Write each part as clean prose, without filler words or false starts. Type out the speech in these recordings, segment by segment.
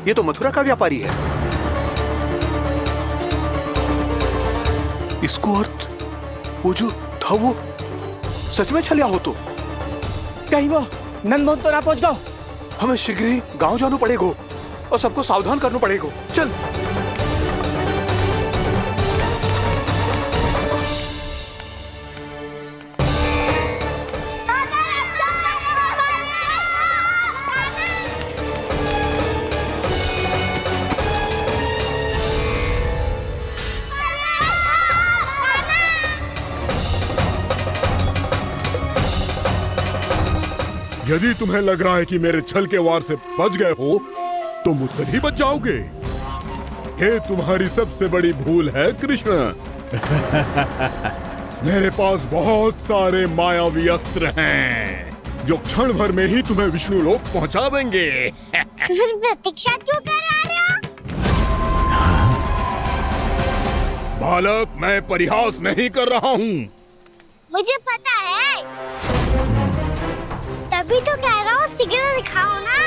ये तो मथुरा का व्यापारी है। इसको अर्थ वो जो था वो सच में छलिया हो तो कहीं वो नंदमोहन तो ना पहुंच गओ। हमें शीघ्र ही गांव जाना पड़ेगा और सबको सावधान करना पड़ेगा। चल। यदि तुम्हें लग रहा है कि मेरे छल के वार से बच गए हो तो मुझसे भी बच जाओगे। ये तुम्हारी सबसे बड़ी भूल है कृष्ण। मेरे पास बहुत सारे मायावी अस्त्र हैं जो क्षण भर में ही तुम्हें विष्णु लोक पहुंचा देंगे। तो फिर प्रतीक्षा क्यों कर रहे हो? बालक, मैं परिहास नहीं कर रहा हूँ। मुझे पता है, तभी तो कह रहा हूँ शीघ्र दिखाओ ना।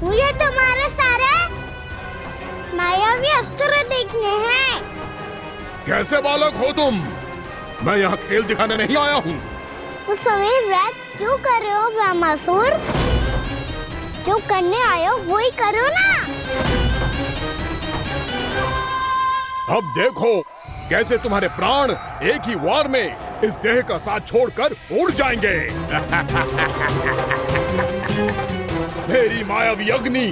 मुझे तुम्हारे सारे मायावी अस्त्र देखने हैं। कैसे बालक हो तुम? मैं यहाँ खेल दिखाने नहीं आया हूँ। उस समय व्रत क्यों कर रहे हो ब्रह्मासुर? जो करने आए हो वही करो ना। अब देखो कैसे तुम्हारे प्राण एक ही वार में इस देह का साथ छोड़कर उड़ जाएंगे। मेरी मायावी अग्नि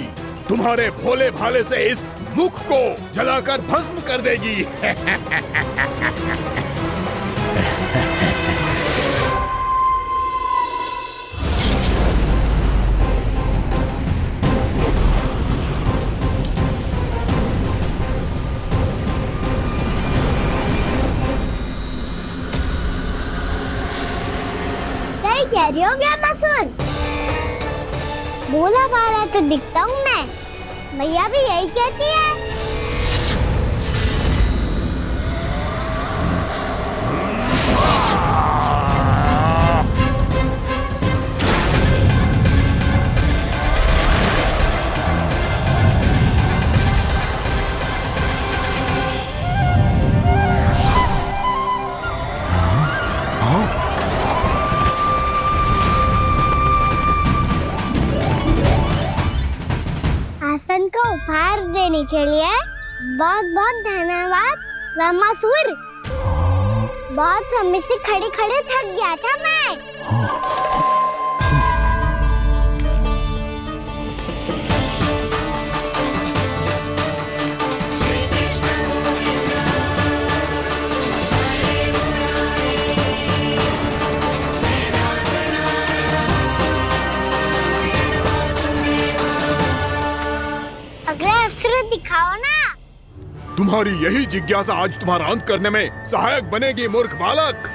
तुम्हारे भोले भाले से इस मुख को जलाकर भस्म कर देगी। कह रही हो व्यापासुर? भोला भाला तो दिखता हूँ मैं। मैया भी यही कहती है। आसन को उपहार देने के लिए बहुत बहुत धन्यवाद ब्रह्मासुर। बहुत समय से खड़े खड़े थक गया था मैं। अगला अस्त्र दिखाओ ना। तुम्हारी यही जिज्ञासा आज तुम्हारा अंत करने में सहायक बनेगी मूर्ख बालक।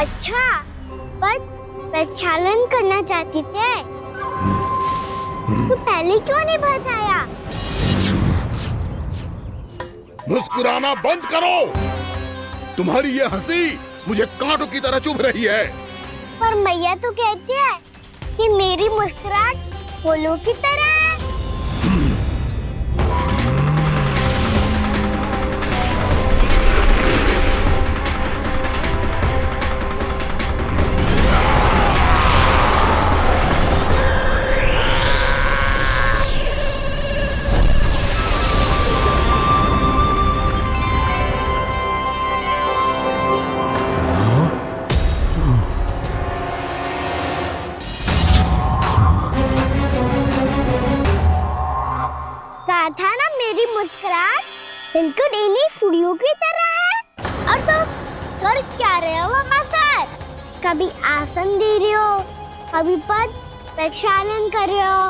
अच्छा, पर प्रक्षालन करना चाहती थे तो पहले क्यों नहीं बताया? मुस्कुराना बंद करो। तुम्हारी ये हंसी मुझे कांटों की तरह चुभ रही है। पर मैया तो कहती है कि मेरी मुस्कुराहट फूलों की तरह है। था ना मेरी मुस्कुराहट बिल्कुल इन्हीं फूलों की तरह है। और तुम कर क्या रहे हो वहाँ सर? कभी आसन दे रहे हो, कभी पद, प्रक्षालन कर रहे हो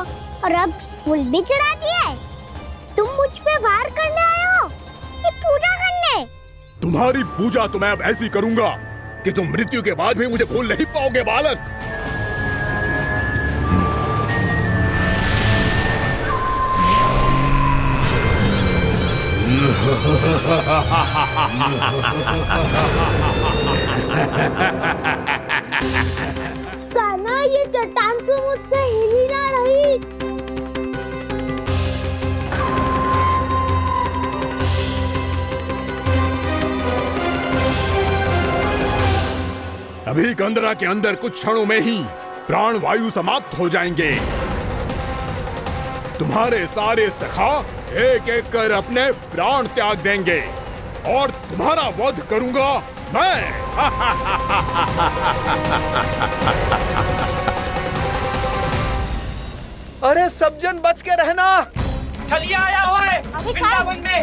और अब फूल भी चढ़ा दिया है। तुम मुझ पे वार करने आए हो कि पूजा करने? तुम्हारी पूजा तो मैं अब ऐसी करूंगा कि तुम मृत्यु के बाद भी मुझे भूल नहीं पाओगे बालक। कान्हा, ये चट्टान तो मुझसे हिल ही ना रही। अभी कंदरा के अंदर कुछ क्षणों में ही प्राण वायु समाप्त हो जाएंगे। तुम्हारे सारे सखा एक एक कर अपने प्राण त्याग देंगे और तुम्हारा वध करूंगा मैं। अरे सब जन बच के रहना। छलिया आया हुआ है वृंदावन में।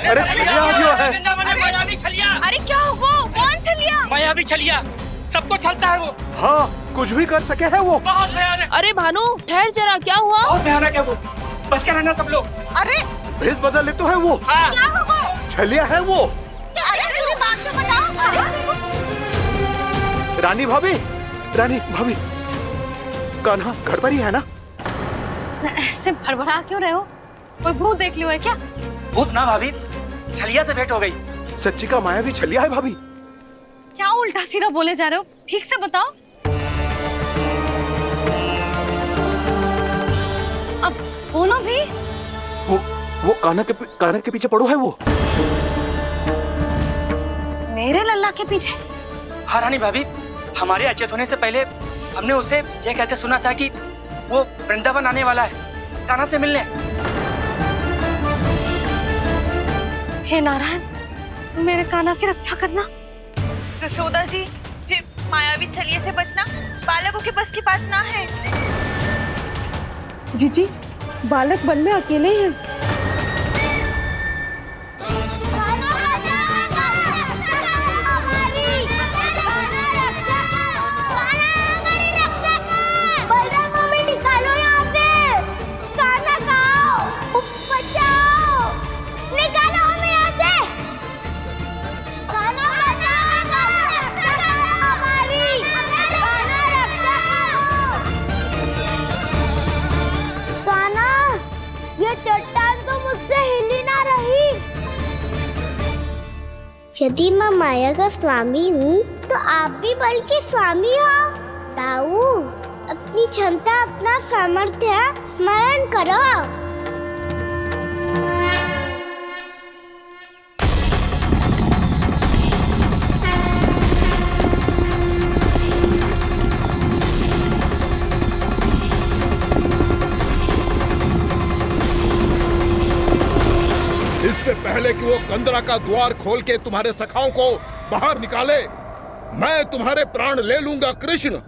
अरे छलिया आ गया है। वृंदावन में मायावी छलिया। अरे क्या हुआ? कौन छलिया? मायावी छलिया सबको छलता है वो। हाँ, कुछ भी कर सके है वो। बहुत भयानक। अरे भानु, ठहर जरा, क्या हुआ? बहुत भयानक है वो। बच के रहना सब लोग। अरे भेष बदल ले तो है वो। हाँ। क्या हुआ? छलिया है वो। अरे मेरी बात तो बताओ। रानी भाभी, रानी भाभी, कान्हा घर पर ही है ना? ऐसे भड़बड़ा क्यों रहे हो? कोई भूत देख लियो है क्या? भूत ना भाभी, छलिया से भेंट हो गई। सच्ची का मायावी छलिया है भाभी। क्या उल्टा सीधा बोले जा रहे हो? ठीक से बताओ। अब बोलो भी। वो कान्हा के पीछे पड़ो है वो। मेरे लल्ला के पीछे? हाँ रानी भाभी, हमारे अचेत होने से पहले हमने उसे ये कहते सुना था कि वो वृंदावन आने वाला है कान्हा से मिलने। हे नारायण, मेरे कान्हा की रक्षा करना। जसोदा जी, मायावी छलिए से बचना बालकों के बस की बात ना है। जीजी, बालक वन में अकेले हैं। चट्टान तो मुझसे हिल ही ना रही। यदि मैं माया का स्वामी हूँ तो आप भी बल के स्वामी हो। ताऊ, अपनी क्षमता, अपना सामर्थ्य स्मरण करो। इससे पहले कि वो कंदरा का द्वार खोल के तुम्हारे सखाओं को बाहर निकाले, मैं तुम्हारे प्राण ले लूंगा कृष्ण।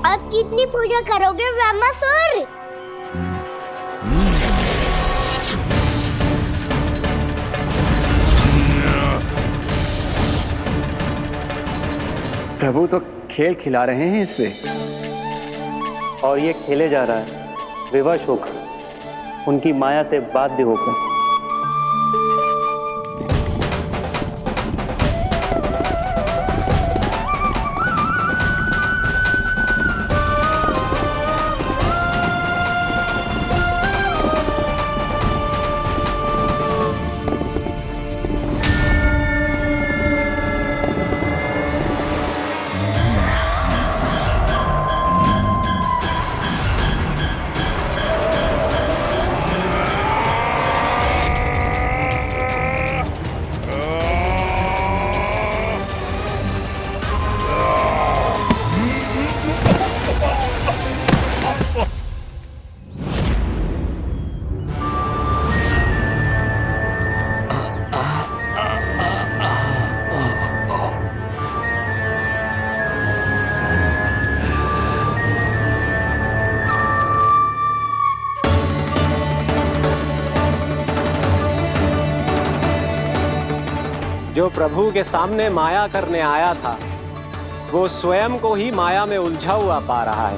अब कितनी पूजा करोगे ब्रह्मासुर? प्रभु तो खेल खिला रहे हैं इससे, और ये खेले जा रहा है विवश होकर, उनकी माया से बाध्य होकर। प्रभु के सामने माया करने आया था वो स्वयं को ही माया में उलझा हुआ पा रहा है।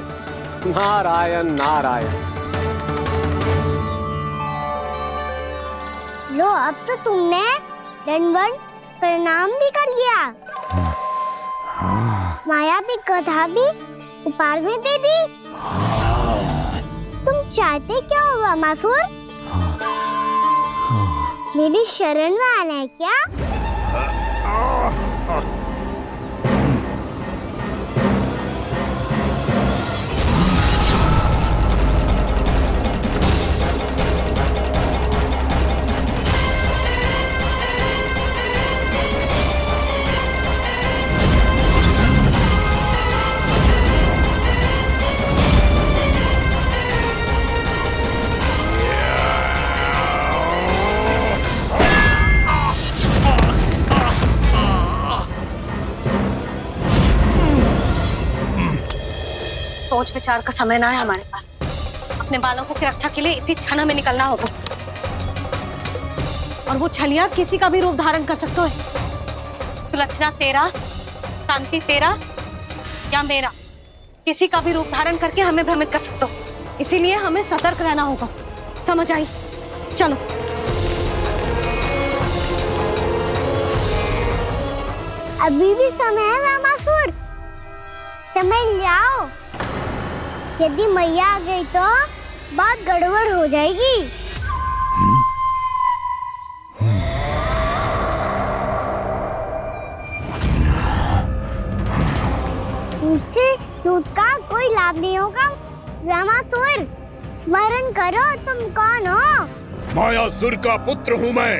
नारायण नारायण। लो अब तो तुमने दंडवत प्रणाम भी कर लिया, माया भी कथा भी उपहार में दे दी। तुम चाहते क्या हो वामासुर? मेरी शरण में आना है क्या? सोच विचार का समय ना है हमारे पास। अपने बालकों की रक्षा के लिए इसी क्षण हमें निकलना होगा। और वो छलिया किसी का भी रूप धारण कर सकते है। सुलक्षणा तेरा, शांति तेरा या मेरा, किसी का भी रूप धारण करके हमें भ्रमित कर सकते हो। इसीलिए हमें सतर्क रहना होगा। समझ आई? चलो। अभी भी समय है वामासुर, समझ जाओ। यदि मैया आ गई तो बात गड़बड़ हो जाएगी। मुझसे झूठ का कोई लाभ नहीं होगा। वामासुर, स्मरण करो तुम कौन हो? मायासुर का पुत्र हूँ मैं,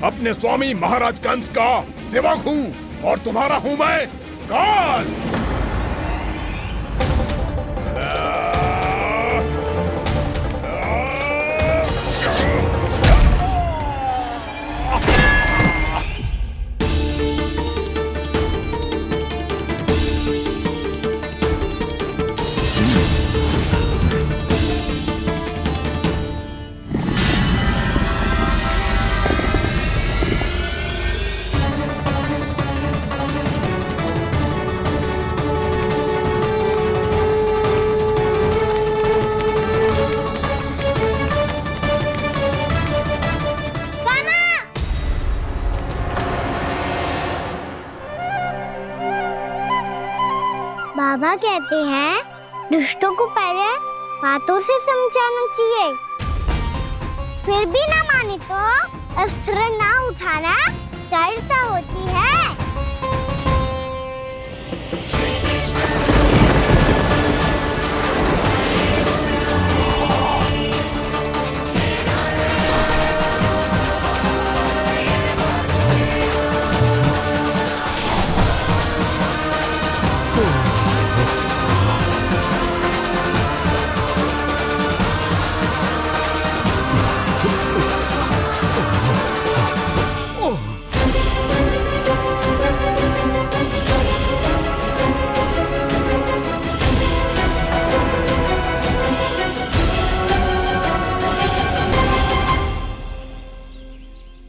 अपने स्वामी महाराज कंस का सेवक हूँ, और तुम्हारा हूँ मैं काल। बाबा कहते हैं दुष्टों को पहले बातों से समझाना चाहिए, फिर भी ना माने तो अस्त्र ना उठाना दृढ़ता होती है।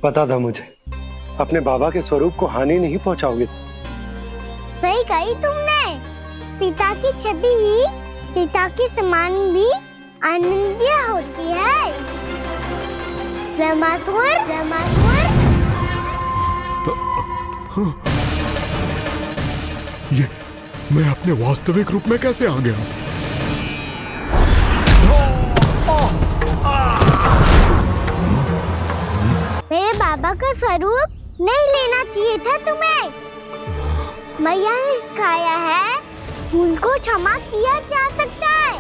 पता था मुझे, अपने बाबा के स्वरूप को हानि नहीं पहुंचाओगे। सही कही तुमने। पिता की छवि ही पिता के समान भी आनंदीय होती है। वामासुर, वामासुर। ये मैं अपने वास्तविक रूप में कैसे आ गया? मेरे बाबा का स्वरूप नहीं लेना चाहिए था तुम्हें। मैया ने सिखाया है भूल को क्षमा किया जा सकता है,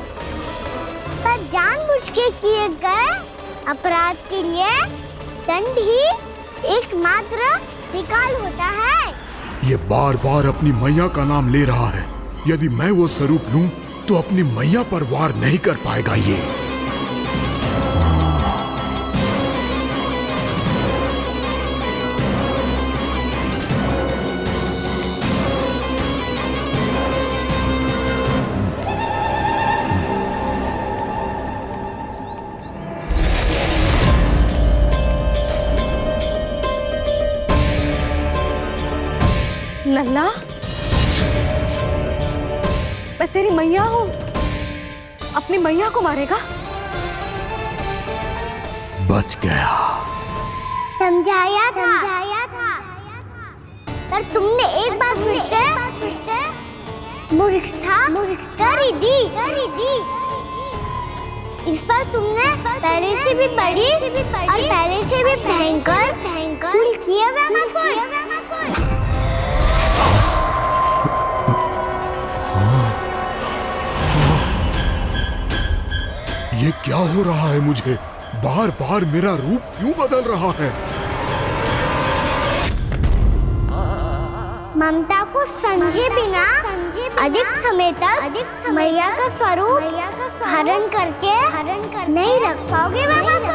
पर जानबूझ के किए गए अपराध के लिए दंड ही एकमात्र विकल्प होता है। ये बार बार अपनी मैया का नाम ले रहा है। यदि मैं वो स्वरूप लूं तो अपनी मैया पर वार नहीं कर पाएगा ये। लल्ला, मैं तेरी मैया हूँ, अपनी मैया को मारेगा? बच गया। समझाया था पर तुमने एक बार फिर से मूर्खता कर ही दी। इस बार तुमने पहले से भी बड़ी और पहले से भी भयंकर भूल किया वेमासुर। ये क्या हो रहा है मुझे? बार बार मेरा रूप क्यों बदल रहा है? ममता को समझे बिना अधिक समय तक मैया का स्वरूप हरण करके नहीं रख पाओगे वेमासुर।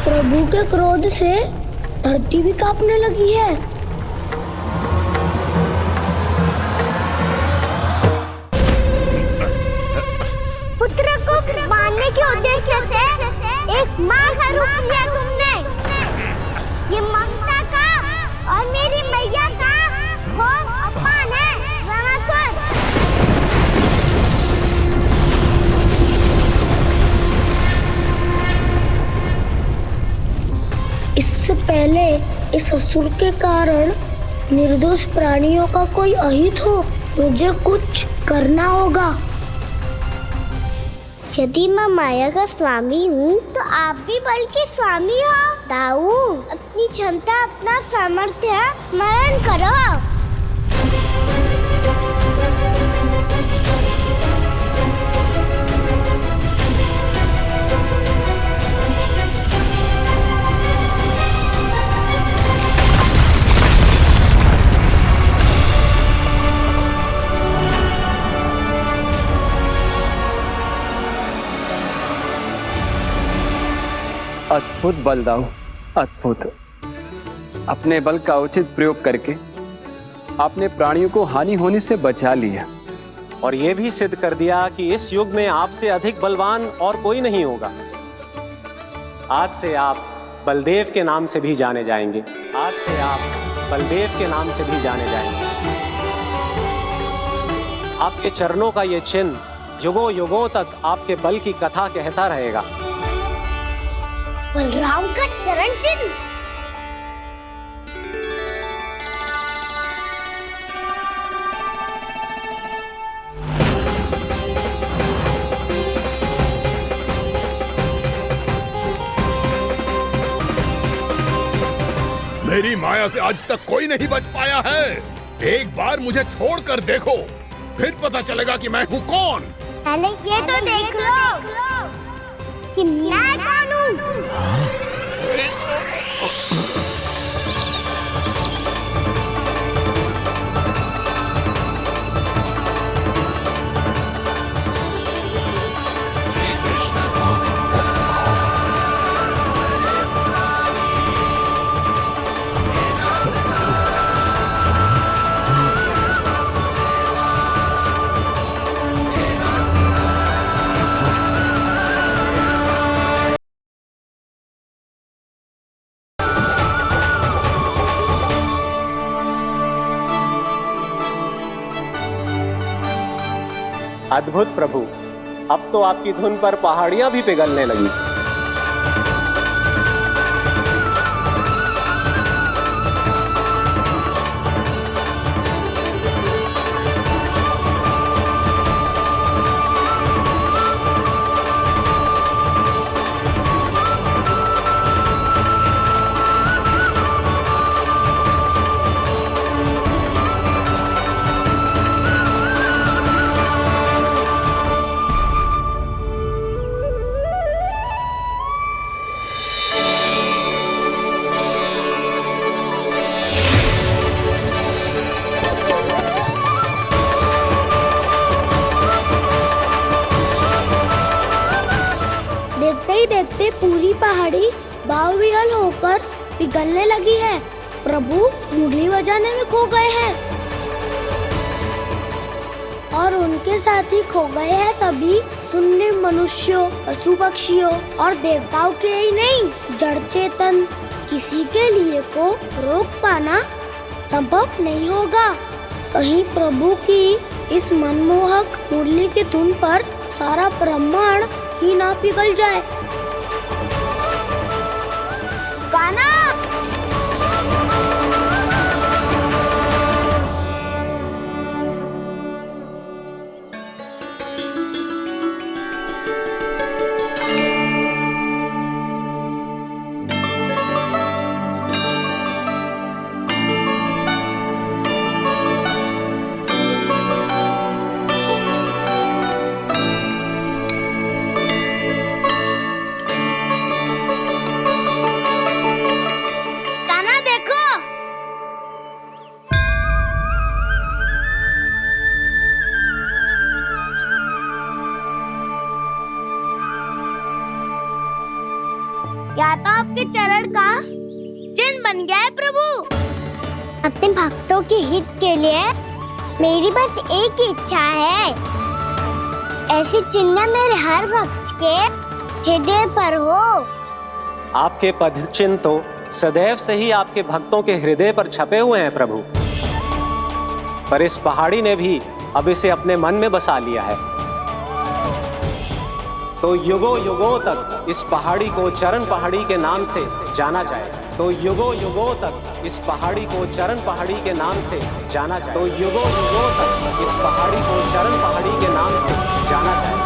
प्रभु के क्रोध से धरती भी कांपने लगी है। पुत्र को मारने के उद्देश्य से एक मां का रूप लिया तुमने। ये ममता का और मेरी मैया का घोर अपमान है वेमासुर। इससे पहले इस असुर के कारण निर्दोष प्राणियों का कोई अहित हो, मुझे कुछ करना होगा। यदि मैं माया का स्वामी हूँ तो आप भी बल के स्वामी हो। दाऊ, अपनी क्षमता अपना सामर्थ्य स्मरण करो। अद्भुत बलदाऊ, अद्भुत। अपने बल का उचित प्रयोग करके आपने प्राणियों को हानि होने से बचा लिया और ये भी सिद्ध कर दिया कि इस युग में आपसे अधिक बलवान और कोई नहीं होगा। आज से आप बलदेव के नाम से भी जाने जाएंगे। आज से आप बलदेव के नाम से भी जाने जाएंगे। आपके चरणों का ये चिन्ह युगों युगों तक आपके बल की कथा कहता रहेगा। बलराम का चरण चिन्ह। मेरी माया से आज तक कोई नहीं बच पाया है। एक बार मुझे छोड़कर देखो, फिर पता चलेगा कि मैं हूँ कौन। पहले ये तो देख लो कि मैं कौन हूँ। अद्भुत प्रभु, अब तो आपकी धुन पर पहाड़ियां भी पिघलने लगी। ही देखते पूरी पहाड़ी बावरियल होकर पिघलने लगी है। प्रभु मुरली बजाने में खो गए हैं और उनके साथ ही खो गए हैं सभी सुनने मनुष्यों, पशु पक्षियों और देवताओं के ही नहीं, जड़ चेतन किसी के लिए को रोक पाना संभव नहीं होगा। कहीं प्रभु की इस मनमोहक मुरली की धुन पर सारा ब्रह्मांड ही ना पिघल जाए। गाना या तो आपके चरण का चिन्ह बन गया है प्रभु। अपने भक्तों के हित के लिए मेरी बस एक ही इच्छा है, ऐसी चिन्ह मेरे हर भक्त के हृदय पर हो। आपके पद चिन्ह तो सदैव से ही आपके भक्तों के हृदय पर छपे हुए हैं प्रभु, पर इस पहाड़ी ने भी अब इसे अपने मन में बसा लिया है। तो युगों युगों तक इस पहाड़ी को चरण पहाड़ी के नाम से जाना जाए। तो युगों युगों तक इस पहाड़ी को चरण पहाड़ी के नाम से जाना जाए। तो युगों युगों तक इस पहाड़ी को चरण पहाड़ी के नाम से जाना जाए।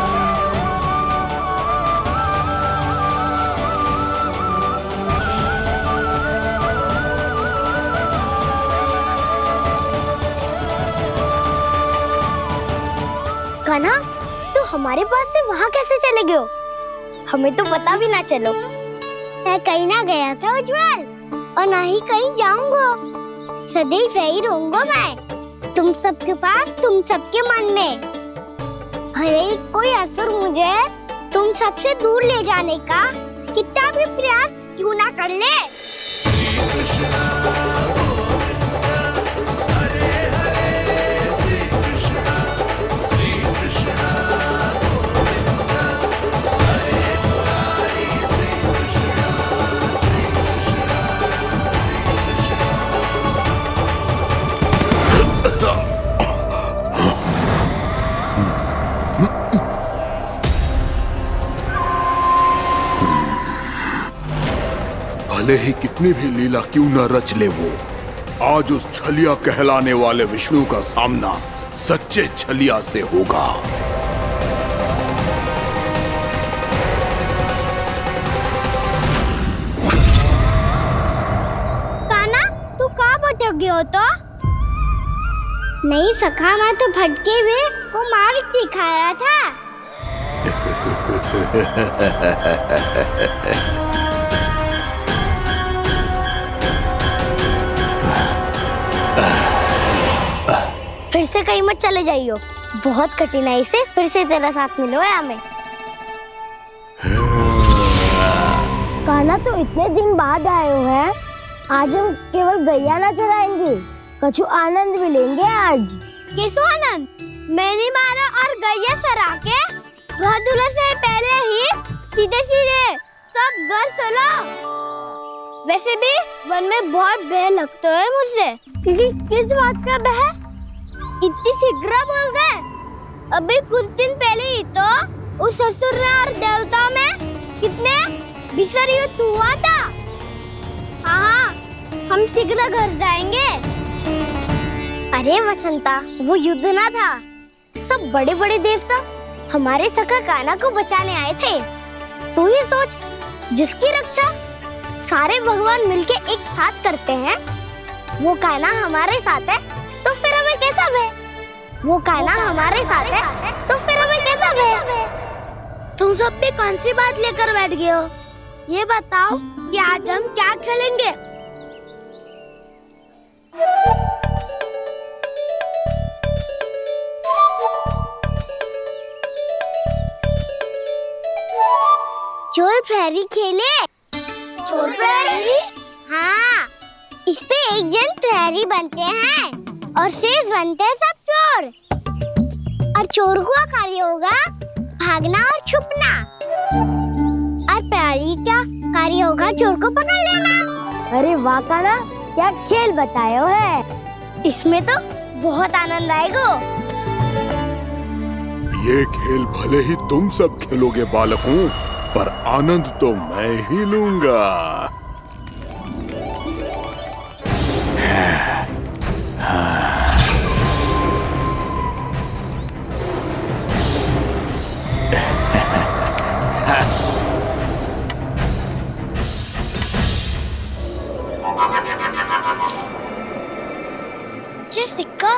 कान्हा, तू हमारे पास से वहाँ कैसे चले गए हो? हमें तो पता भी ना चलो। मैं कहीं ना गया था उज्जवल, और ना ही कहीं जाऊंगा। सदैव यही रहूंगा मैं, तुम सबके पास, तुम सबके मन में। भले ही कोई असुर मुझे तुम सबसे दूर ले जाने का कितना भी प्रयास क्यों ना कर ले। भले ही कितनी भी लीला क्यों न रच ले वो, आज उस छलिया कहलाने वाले विष्णु का सामना सच्चे छलिया से होगा। कान्हा, तू कहाँ भटक गए हो तो? नहीं सखा, मैं तो भटके हुए को मार्ग दिखा रहा था। फिर से कहीं मत चले जाइयो, बहुत कठिनाई से फिर से तेरा साथ मिलो है हमें। कान्हा, तो इतने दिन बाद आए हो हैं, आज हम केवल गैया ना चराएंगे, कछु आनंद भी लेंगे आज। किसो आनंद? मैंने मारा और गैया चरा के घर दूल्हे से पहले ही सीधे सीधे सब घर चलो। वैसे भी वन में बहुत भय लगता है मुझे, क्योंकि किस बात का भय? इतनी शीघ्र बोल गए। अभी कुछ दिन पहले ही तो उस असुर ने और देवता में कितने भीषण युद्ध हुआ था। हाँ, हम शीघ्र घर जाएंगे। अरे वसंता, वो युद्ध ना था, सब बड़े बड़े देवता हमारे सखा कान्हा को बचाने आए थे। तू ही सोच, जिसकी रक्षा सारे भगवान मिलके एक साथ करते हैं, वो कान्हा हमारे साथ है, तो फिर हमें कैसा भय? वो कान्हा हमारे साथ है, तो फिर हमें कैसा भय? तुम सब भी कौन सी बात लेकर बैठ गए हो? ये बताओ कि आज हम क्या खेलेंगे? चोर प्रहरी खेले। चोर प्रहरी? हाँ, इस पे एक जन प्रहरी बनते हैं और शेष बनते हैं सब चोर। और चोर का कार्य होगा भागना और छुपना, और प्रहरी का कार्य होगा चोर को पकड़ लेना। अरे वाह काना, क्या खेल बताया है। इसमें तो बहुत आनंद आएगा। ये खेल भले ही तुम सब खेलोगे बालकों, पर आनंद तो मैं ही लूंगा। ये सिक्का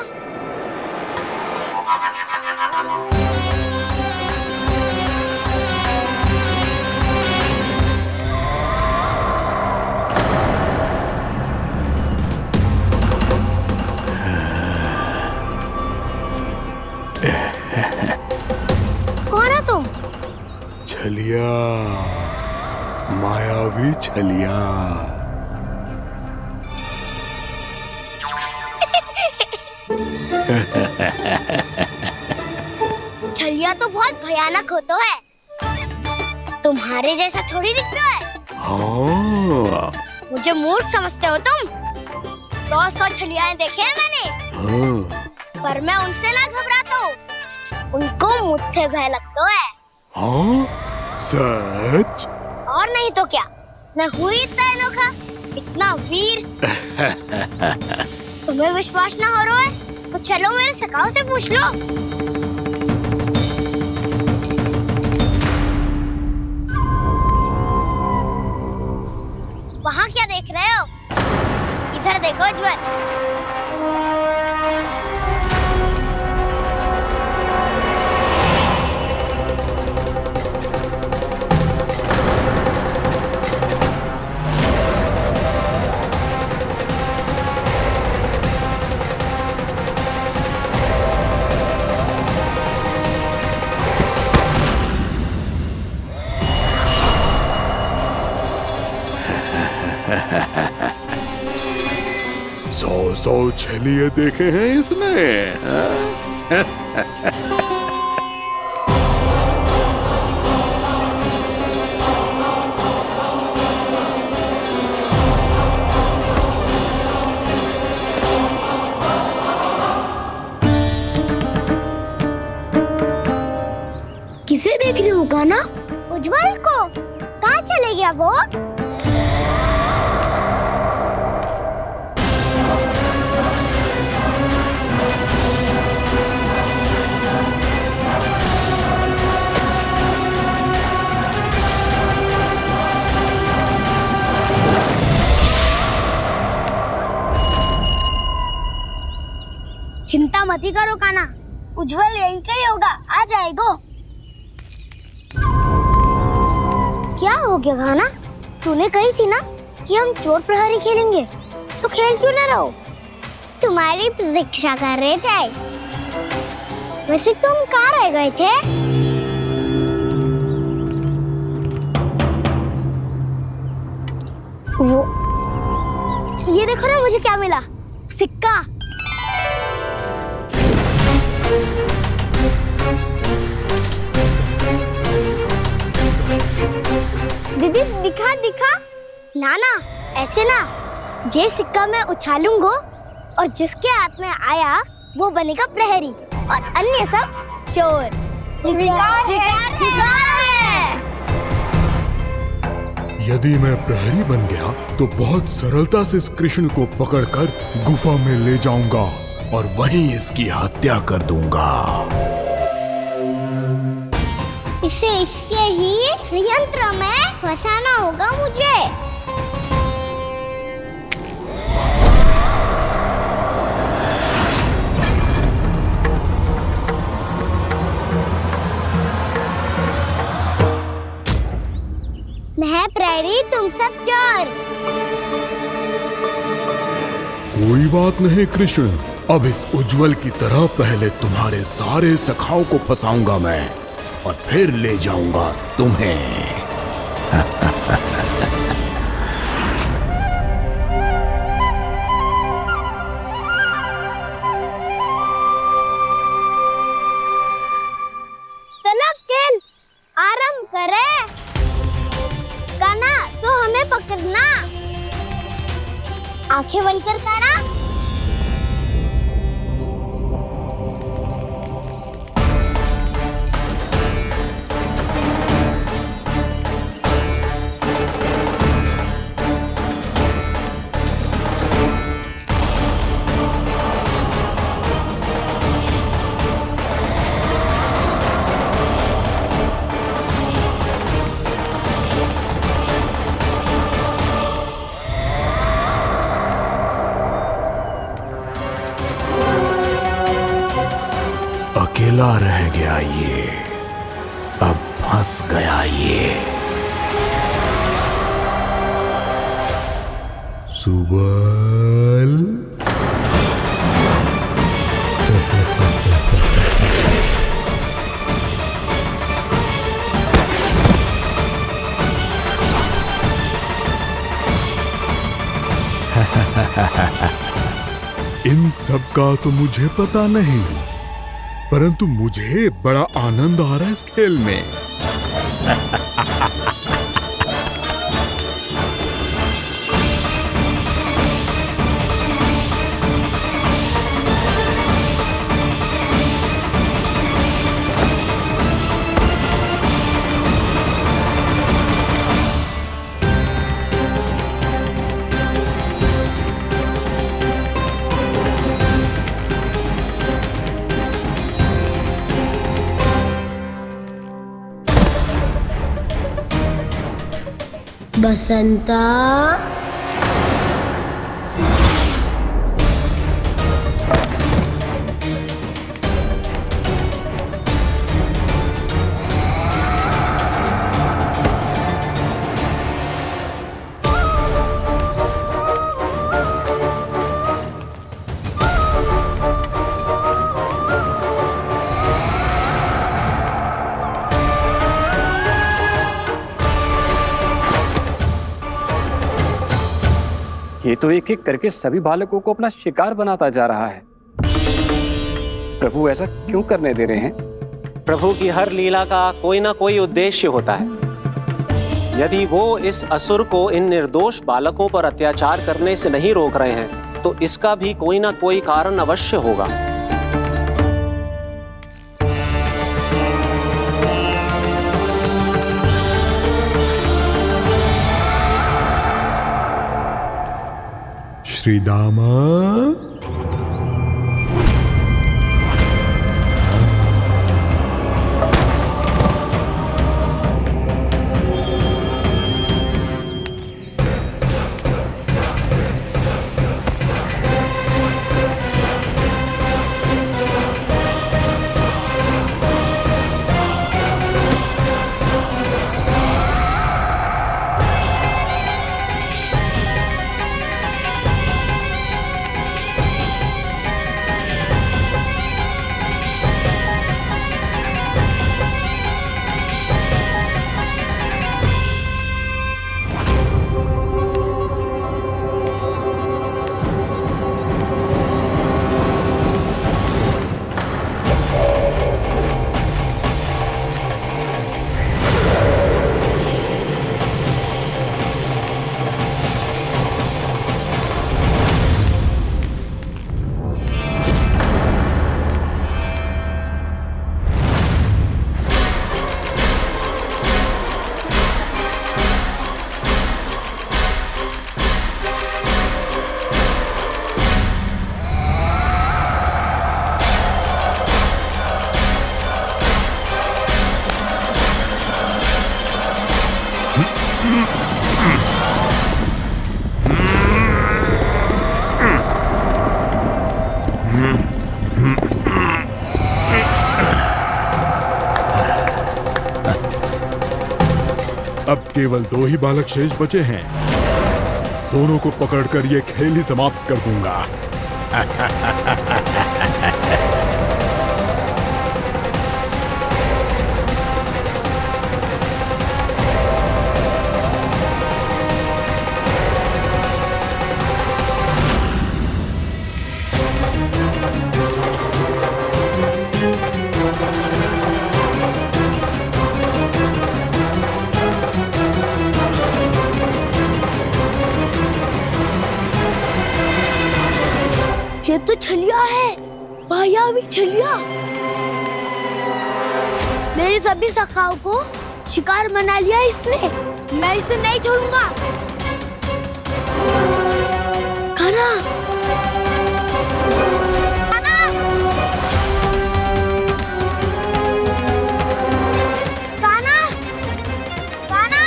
कौन है तुम? छलिया, मायावी छलिया। छलिया तो बहुत भयानक होता है, तुम्हारे जैसा थोड़ी दिखता है। हाँ। मुझे मूर्ख समझते हो तुम? 100 छलियाएं देखे हैं मैंने। हाँ। पर मैं उनसे ना घबराता हूँ, उनको मुझसे भय लगता है। हाँ? सच? और नहीं तो क्या, मैं हूँ इतना अनोखा, इतना वीर। तुम्हें विश्वास ना हो रहा है तो चलो मेरे सखाओं से पूछ लो। वहाँ क्या देख रहे हो? इधर देखो उज्जवल। सौ छलिए देखे हैं इसने। किसे देख रही हो काना? उज्जवल को। कहाँ चले गया वो? चिंता मत करो काना, उज्जवल यही का ही होगा, आ जाएगा। क्या हो गया काना? तूने कही थी ना कि हम चोर प्रहरी खेलेंगे, तो खेल क्यों ना रहो? तुम्हारी प्रतीक्षा कर रहे थे। वैसे तुम कहाँ रह गए थे? वो ये देखो ना, मुझे क्या मिला? सिक्का। दीदी दिखा दिखा। ना ना, ऐसे ना। ये सिक्का मैं उछालूंगा और जिसके हाथ में आया वो बनेगा प्रहरी और अन्य सब चोर। शिकार है। यदि मैं प्रहरी बन गया तो बहुत सरलता से इस कृष्ण को पकड़कर गुफा में ले जाऊंगा और वहीं इसकी हत्या कर दूंगा। इसे इसके ही यंत्र में फंसाना होगा मुझे। मैं प्रहरी, तुम सब चोर। कोई बात नहीं कृष्ण, अब इस उज्जवल की तरह पहले तुम्हारे सारे सखाओं को फंसाऊंगा मैं और फिर ले जाऊंगा तुम्हें। चलो खेल आराम करे। काना तो हमें पकड़ना। आंखें बंद कर काना। अकेला रह गया ये, अब फंस गया ये। सुबल इन सब का तो मुझे पता नहीं, परंतु मुझे बड़ा आनंद आ रहा है इस खेल में। बसंता ये तो एक एक करके सभी बालकों को अपना शिकार बनाता जा रहा है। प्रभु ऐसा क्यों करने दे रहे हैं? प्रभु की हर लीला का कोई ना कोई उद्देश्य होता है। यदि वो इस असुर को इन निर्दोष बालकों पर अत्याचार करने से नहीं रोक रहे हैं तो इसका भी कोई ना कोई कारण अवश्य होगा। श्रीदामा अब केवल 2 ही बालक शेष बचे हैं। दोनों को पकड़कर ये खेल ही समाप्त कर दूंगा। मायावी छलिया मेरे सभी सखाओं को शिकार बना लिया इसने। मैं इसे नहीं छोड़ूंगा। कान्हा, कान्हा, कान्हा, कान्हा,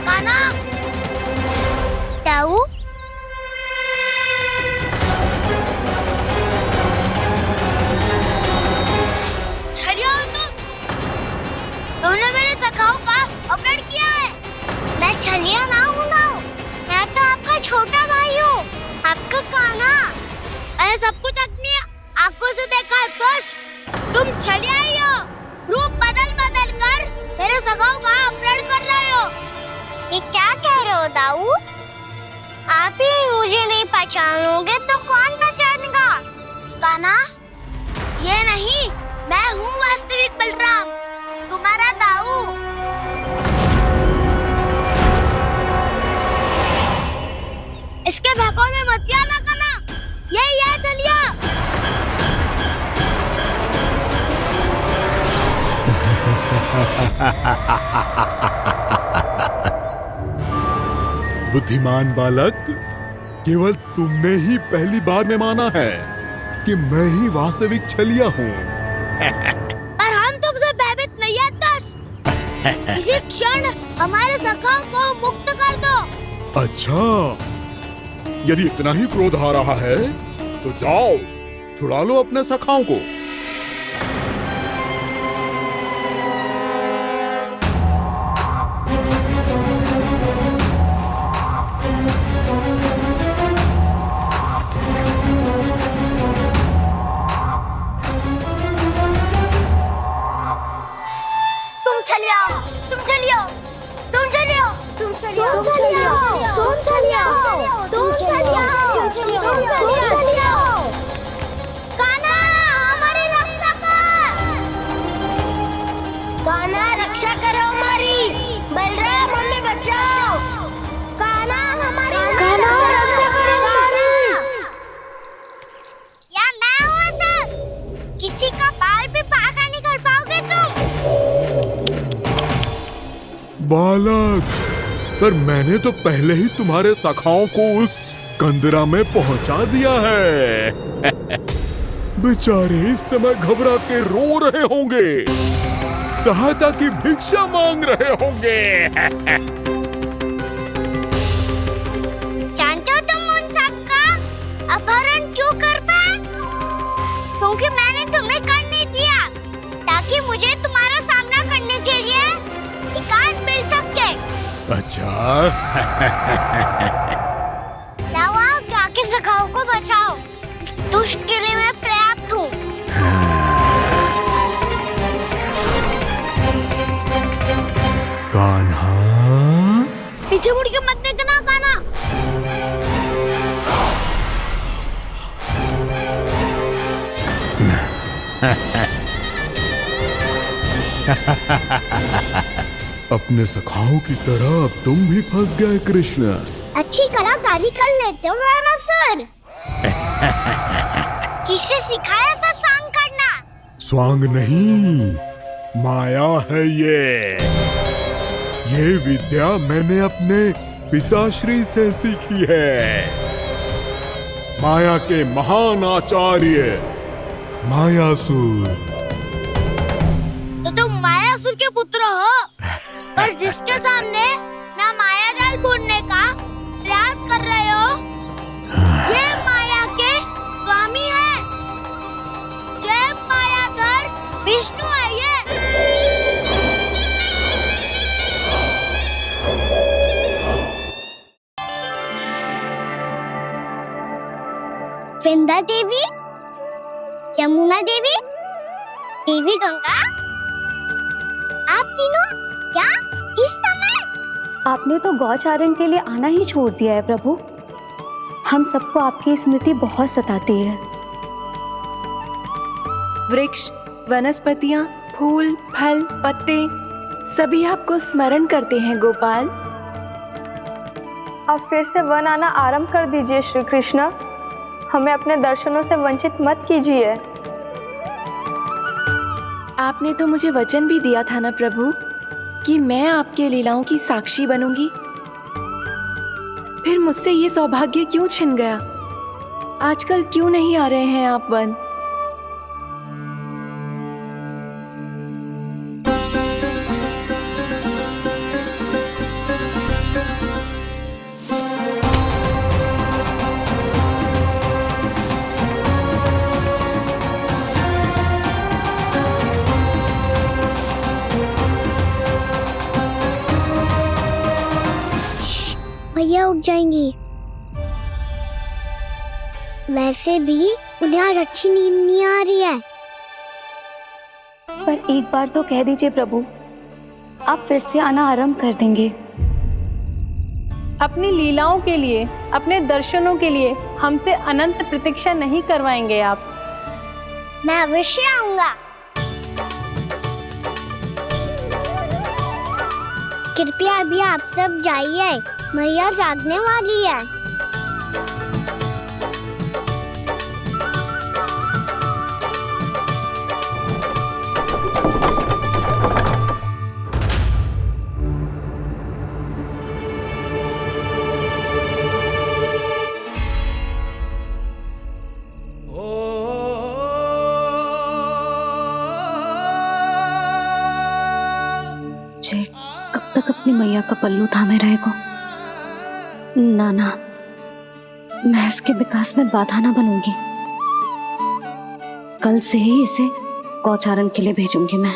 कान्हा, ताऊ, तुमने मेरे सखाओं का अपहरण किया है। मैं छलिया ना हूँ ना, मैं तो आपका छोटा भाई हूँ, आपका कान्हा। मैंने सब कुछ अपनी आंखों से देखा है। बस तुम छलिया ही हो, रूप बदल बदल कर मेरे सखाओं का अपहरण कर रहे हो। ये क्या कह रहे हो दाऊ? आप ही मुझे नहीं पहचानोगे तो कौन पहचानेगा? कान्हा, ये नहीं, मैं हूँ वास्तविक बलराम, तुम्हारा दाऊ। इसके भौकाल में मत आना कान्हा, यही है छलिया। बुद्धिमान बालक, केवल तुमने ही पहली बार में माना है कि मैं ही वास्तविक छलिया हूँ। पर हम तुमसे भयभीत नहीं है दस। इसी क्षण हमारे सखाओं को मुक्त कर दो। अच्छा, यदि इतना ही क्रोध आ रहा है तो जाओ, छुड़ा लो अपने सखाओं को। बालक, पर मैंने तो पहले ही तुम्हारे सखाओं को उस कंदरा में पहुंचा दिया है। बेचारे इस समय घबरा के रो रहे होंगे, सहायता की भिक्षा मांग रहे होंगे। जानते हो तुम उन सबका अपहरण क्यों कर पाए? क्योंकि मैंने तुम्हें कर नहीं दिया, ताकि मुझे तुम्हारा सामना करने के लिए एकांत मिल सके। अच्छा। लाओ, आओ, जाके सखाओं को बचाओ। इस दुष्ट के लिए मैं पर्याप्त हूँ। कान्हा, पीछे मुड़ के मत देखना कान्हा। अपने सखाओं की तरह अब तुम भी फंस गए कृष्ण। अच्छी कलाकारी कर लेते हो सर। किससे सिखाया ऐसा स्वांग करना? स्वांग नहीं, माया है ये विद्या मैंने अपने पिताश्री से सीखी है। माया के महान आचार्य मायासुर। तो तुम मायासुर के पुत्र हो, पर जिसके सामने ना माया जाल बुनने का प्रयास कर रहे हो, ये माया के स्वामी है। ये मायाधर विष्णु है। ये वृंदा देवी, यमुना देवी, देवी गंगा, आप तीनों क्या इस समय? आपने तो गौचारण के लिए आना ही छोड़ दिया है प्रभु। हम सबको आपकी स्मृति बहुत सताती है। वृक्ष, वनस्पतियां, फूल, फल, पत्ते सभी आपको स्मरण करते हैं गोपाल। अब फिर से वन आना आरंभ कर दीजिए श्री कृष्ण। हमें अपने दर्शनों से वंचित मत कीजिए। आपने तो मुझे वचन भी दिया था ना प्रभु कि मैं आपके लीलाओं की साक्षी बनूंगी। फिर मुझसे ये सौभाग्य क्यों छिन गया? आजकल क्यों नहीं आ रहे हैं आप वन? भैया उठ जाएंगी। वैसे भी उन्हें आज अच्छी नींद नहीं आ रही है। पर एक बार तो कह दीजिए प्रभु, आप फिर से आना आरंभ कर देंगे। अपनी लीलाओं के लिए, अपने दर्शनों के लिए हमसे अनंत प्रतीक्षा नहीं करवाएंगे आप? मैं अवश्य आऊंगा। कृपया अभी आप सब जाइए, मैया जागने वाली है। जे कब तक अपनी मैया का पल्लू थामे रहेगा? ना ना, मैं इसके विकास में बाधा ना बनूंगी। कल से ही इसे गौचारण के लिए भेजूंगी मैं।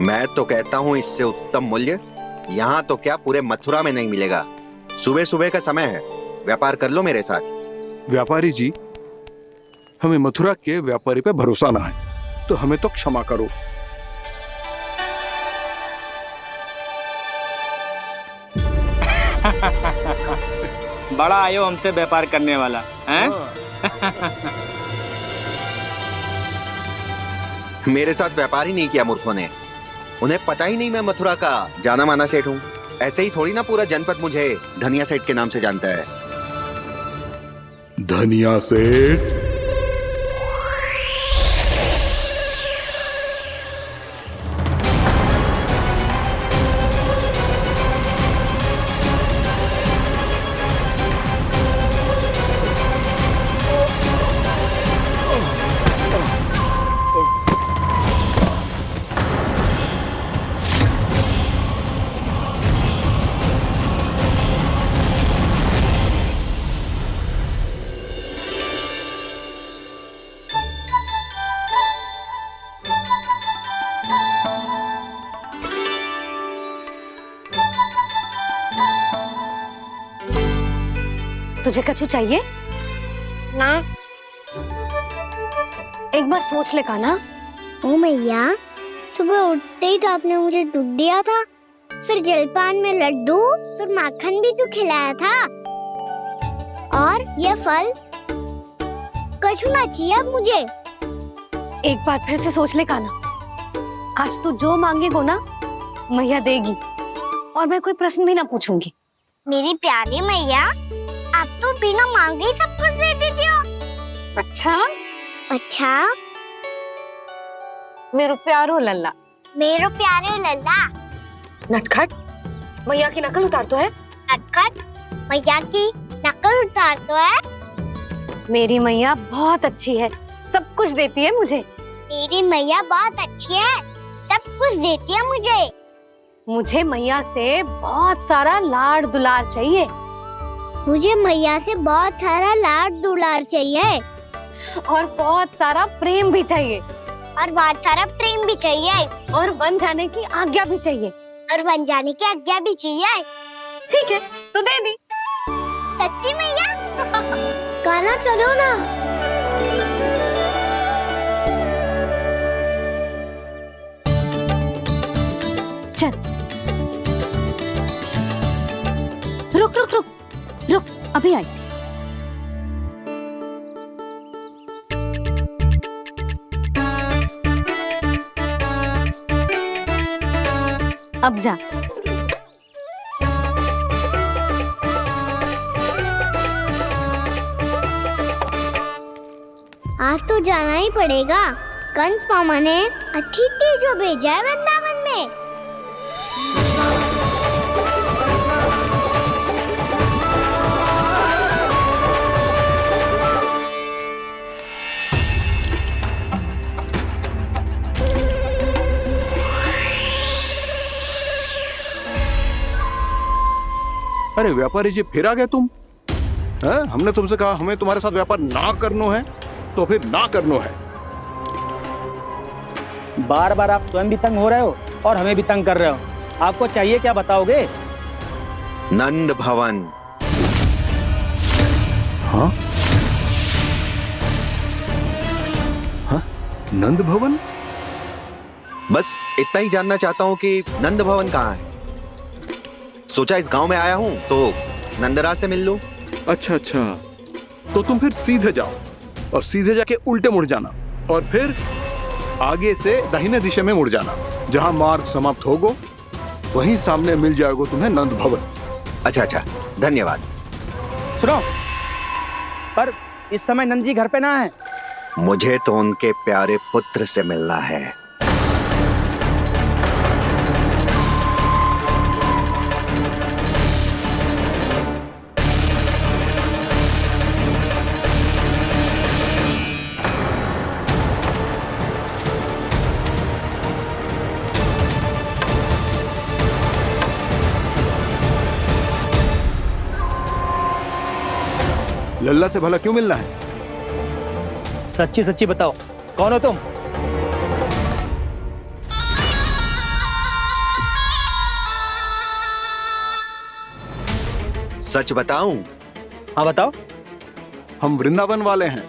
मैं तो कहता हूँ इससे उत्तम मूल्य यहाँ तो क्या पूरे मथुरा में नहीं मिलेगा। सुबह सुबह का समय है, व्यापार कर लो मेरे साथ। व्यापारी जी, हमें मथुरा के व्यापारी पे भरोसा ना है, तो हमें तो क्षमा करो। बड़ा आयो हमसे व्यापार करने वाला हैं? मेरे साथ व्यापार ही नहीं किया मूर्खों ने। उन्हें पता ही नहीं मैं मथुरा का जाना माना सेठ हूँ। ऐसे ही थोड़ी ना पूरा जनपद मुझे धनिया सेठ के नाम से जानता है। धनिया सेठ? तुझे कछु चाहिए? ना। एक बार सोच ले कान्हा। ओ मैया, सुबह उठते ही तो आपने मुझे दूध दिया था, फिर जलपान में लड्डू, फिर माखन भी तो खिलाया था, और ये फल कछु ना चाहिए अब मुझे। एक बार फिर से सोच ले कान्हा। आज तू जो मांगेगो ना, मैया देगी, और मैं कोई प्रश्न भी ना पूछूंगी। मेरी प्यारी मैया, आप तो बिना मांगे ही सब कुछ दे देती हो। अच्छा? अच्छा? मेरो प्यारो लल्ला। मेरो प्यारे लल्ला। नटखट, मैया की नकल उतार तो है। नटखट, मैया की नकल उतार तो है। मेरी मैया बहुत अच्छी है, सब कुछ देती है मुझे। मेरी मैया बहुत अच्छी है, सब कुछ देती है मुझे। मुझे मैया से बहुत सारा लाड़ दुलार चाहिए। मुझे मैया से बहुत सारा लाड दुलार चाहिए, और बहुत सारा प्रेम भी चाहिए, और बहुत सारा प्रेम भी चाहिए, और बन जाने की आज्ञा भी चाहिए, और बन जाने की आज्ञा भी चाहिए। ठीक है, तो दे दी। सच्ची मैया? गाना चलो ना। चल। रुक रुक रुक रुक, अभी आई। अब जा। आज तो जाना ही पड़ेगा। कंस मामा ने अतिथि जो भेजा है वृंदावन में। अरे व्यापारी जी, फिर आ गए तुम? हैं? हमने तुमसे कहा हमें तुम्हारे साथ व्यापार ना करनो है, तो फिर ना करनो है। बार बार आप स्वयं भी तंग हो रहे हो और हमें भी तंग कर रहे हो। आपको चाहिए क्या बताओगे? नंद भवन। हाँ? हाँ? नंद भवन? बस इतना ही जानना चाहता हूँ कि नंद भवन कहाँ है। सोचा इस गांव में आया हूँ तो नंदराज से मिल लूं। अच्छा अच्छा, तो तुम फिर सीधे जाओ और सीधे जाके उल्टे मुड़ जाना और फिर आगे से दाहिने दिशा में मुड़ जाना। जहां मार्ग समाप्त होगो वहीं सामने मिल जाएगा तुम्हें नंद भवन। अच्छा अच्छा, धन्यवाद। सुनो, पर इस समय नंद जी घर पे ना है। मुझे तो उनके प्यारे पुत्र से मिलना है। लल्ला से भला क्यों मिलना है? सच्ची सच्ची बताओ, कौन हो तुम? सच बताऊं? हाँ बताओ। हम वृंदावन वाले हैं।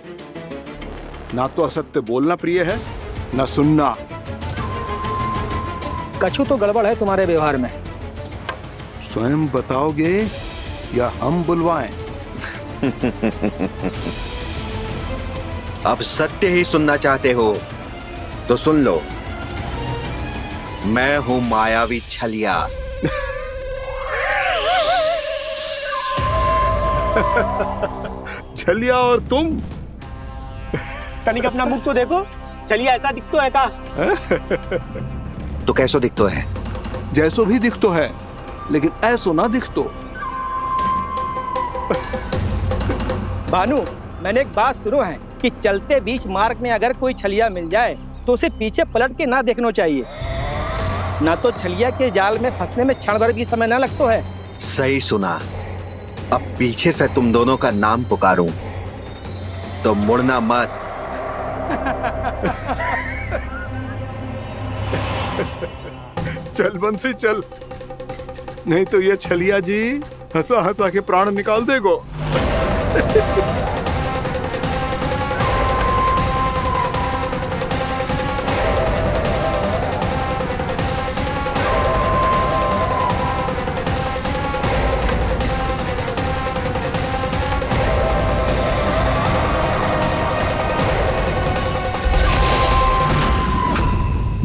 ना तो असत्य बोलना प्रिय है, ना सुनना। कछु तो गड़बड़ है तुम्हारे व्यवहार में। स्वयं बताओगे या हम बुलवाएं? अब सत्य ही सुनना चाहते हो तो सुन लो। मैं हूं मायावी छलिया। छलिया और तुम? कनिक अपना मुख तो देखो, छलिया ऐसा दिखतो है का? तो कैसो दिखतो है? जैसो भी दिखतो है, लेकिन ऐसो ना दिखतो। भानु, मैंने एक बात सुनो है कि चलते बीच मार्ग में अगर कोई छलिया मिल जाए तो उसे पीछे पलट के ना देखना चाहिए। ना तो छलिया के जाल में फंसने में क्षण भर भी समय ना लगता है। सही सुना। अब पीछे से तुम दोनों का नाम पुकारूं तो मुड़ना मत। चल बंसी चल, नहीं तो ये छलिया जी हंसा हंसा के प्राण निकाल देगो।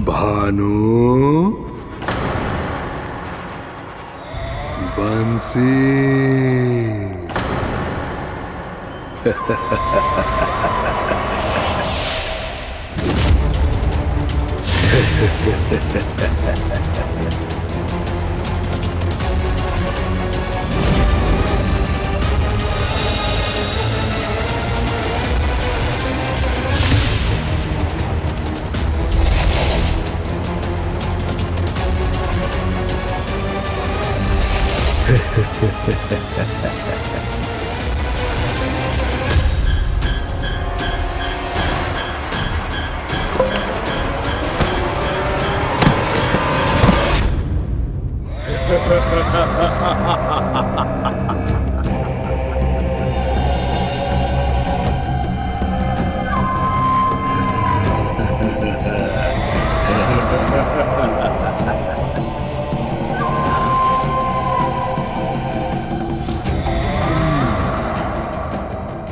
भानु, बंसी।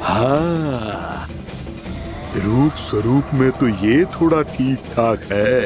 हाँ, रूप स्वरूप में तो ये थोड़ा ठीक ठाक है।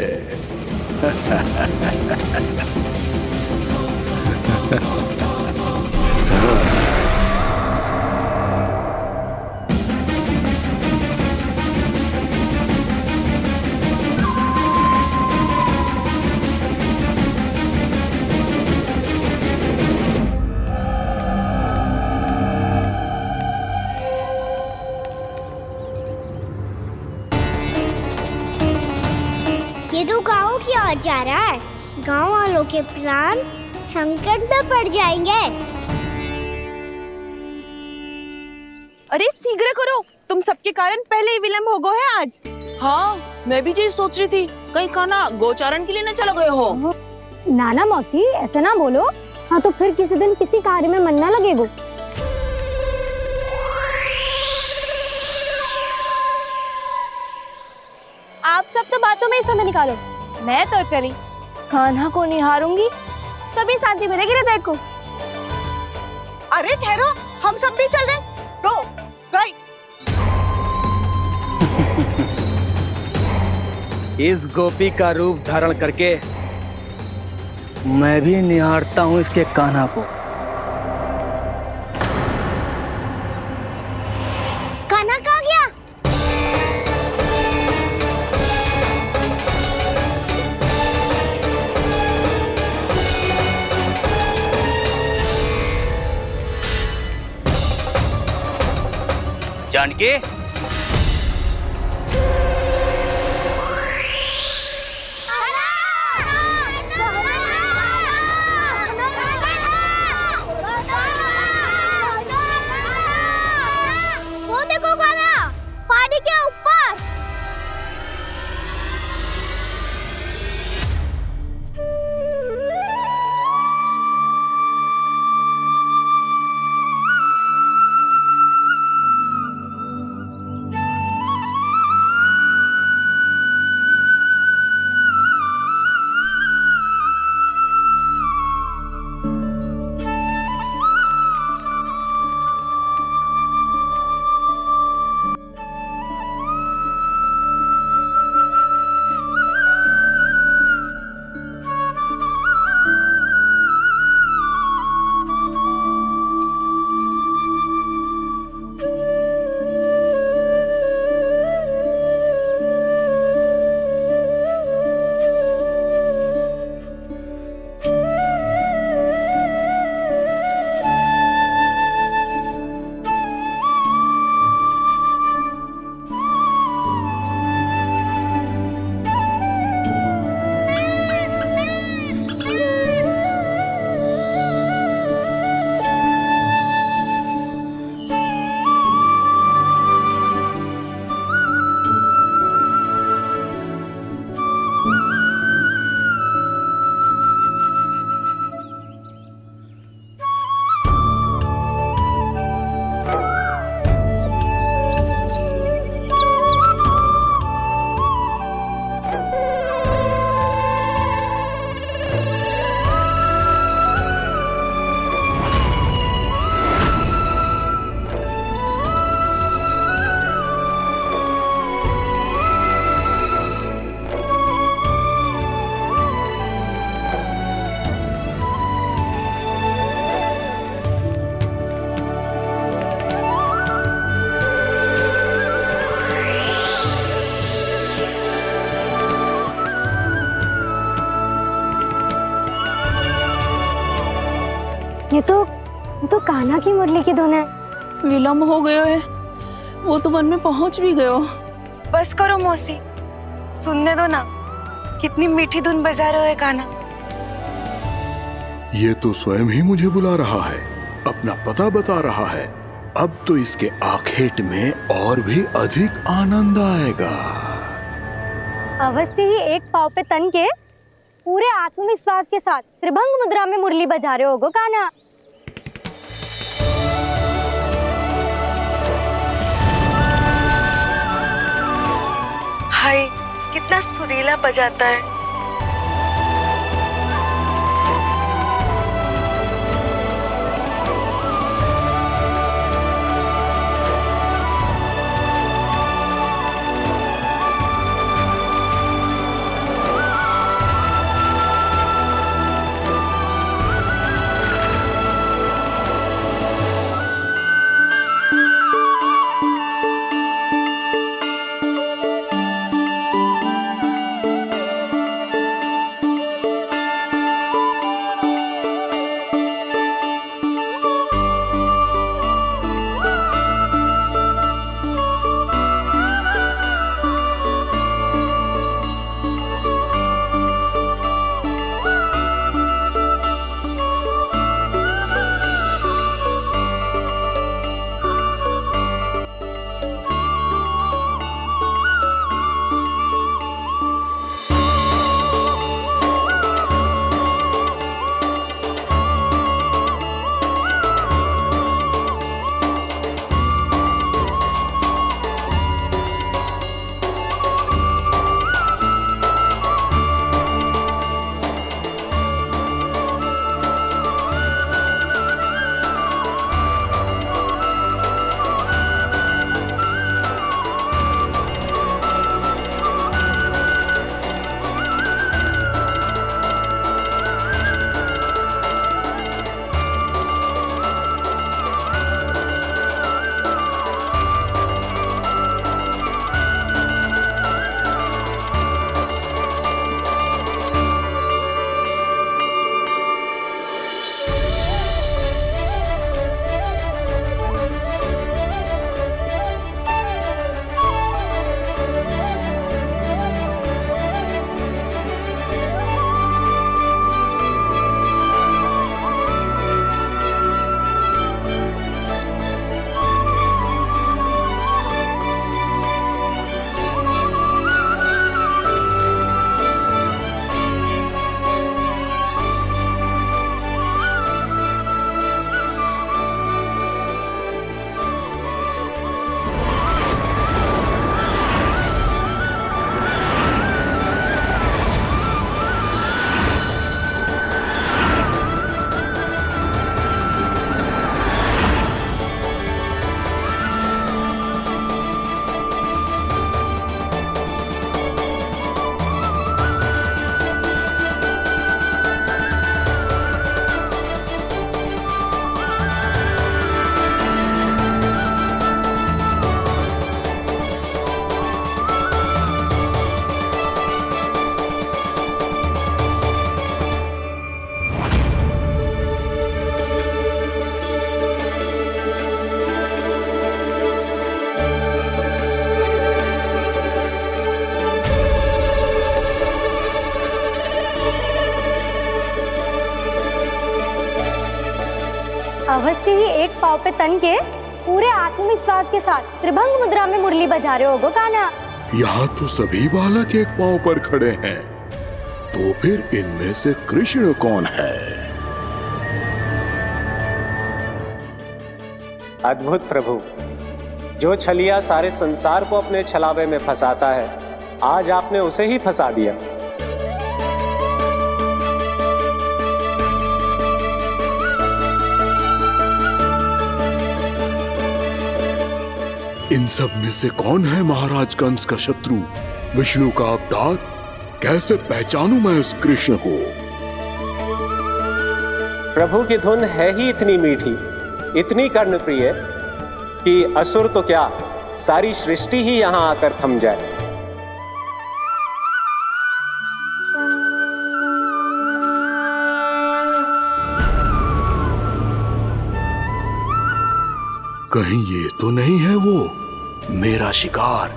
ये तो गाँव की ओर जा रहा है। गाँव वालों के प्राण संकट में पड़ जाएंगे। अरे शीघ्र करो, तुम सबके कारण पहले ही विलंब हो गया है आज। हाँ, मैं भी यही सोच रही थी, कहीं खाना गोचारण के लिए न चला गए हो। नाना मौसी ऐसे ना बोलो। हाँ तो फिर किसी दिन किसी कार्य में मन ना लगेगा। आप सब तो बातों में ही समय निकालो। मैं तो चली कान्हा को निहारूंगी, तभी शांति मिलेगी हृदय को। अरे ठहरो, हम सब भी चल रहे। तो गई। इस गोपी का रूप धारण करके मैं भी निहारता हूँ इसके कान्हा को। कान्हा कहाँ गया? जानकी, वो देखो कान्हा, पहाड़ी के ऊपर। ये तो कान्हा की मुरली की धुन है। विलम्ब हो गयो है, वो तो वन में पहुंच भी गयो। बस करो मौसी, सुनने दो ना, कितनी मीठी धुन बजा रहे हो कान्हा। ये तो स्वयं ही मुझे बुला रहा है, अपना पता बता रहा है। अब तो इसके आखेट में और भी अधिक आनंद आएगा। अवश्य ही एक पाव पे तन के पूरे आत्मविश्वास के साथ त्रिभंग मुद्रा में मुरली बजा रहे होगो कान्हा। हाय, कितना सुरीला बजाता है। अवश्य ही एक पाव पे तन के पूरे आत्मविश्वास के साथ त्रिभंग मुद्रा में मुरली बजा रहे होगो कान्हा। यहाँ तो सभी बालक एक पांव पर खड़े हैं, तो फिर इनमें से कृष्ण कौन है? अद्भुत प्रभु, जो छलिया सारे संसार को अपने छलावे में फंसाता है, आज आपने उसे ही फंसा दिया। इन सब में से कौन है महाराज कंस का शत्रु, विष्णु का अवतार? कैसे पहचानूं मैं उस कृष्ण को? प्रभु की धुन है ही इतनी मीठी, इतनी कर्णप्रिय कि असुर तो क्या, सारी सृष्टि ही यहां आकर थम जाए। कहीं ये तो नहीं है वो मेरा शिकार,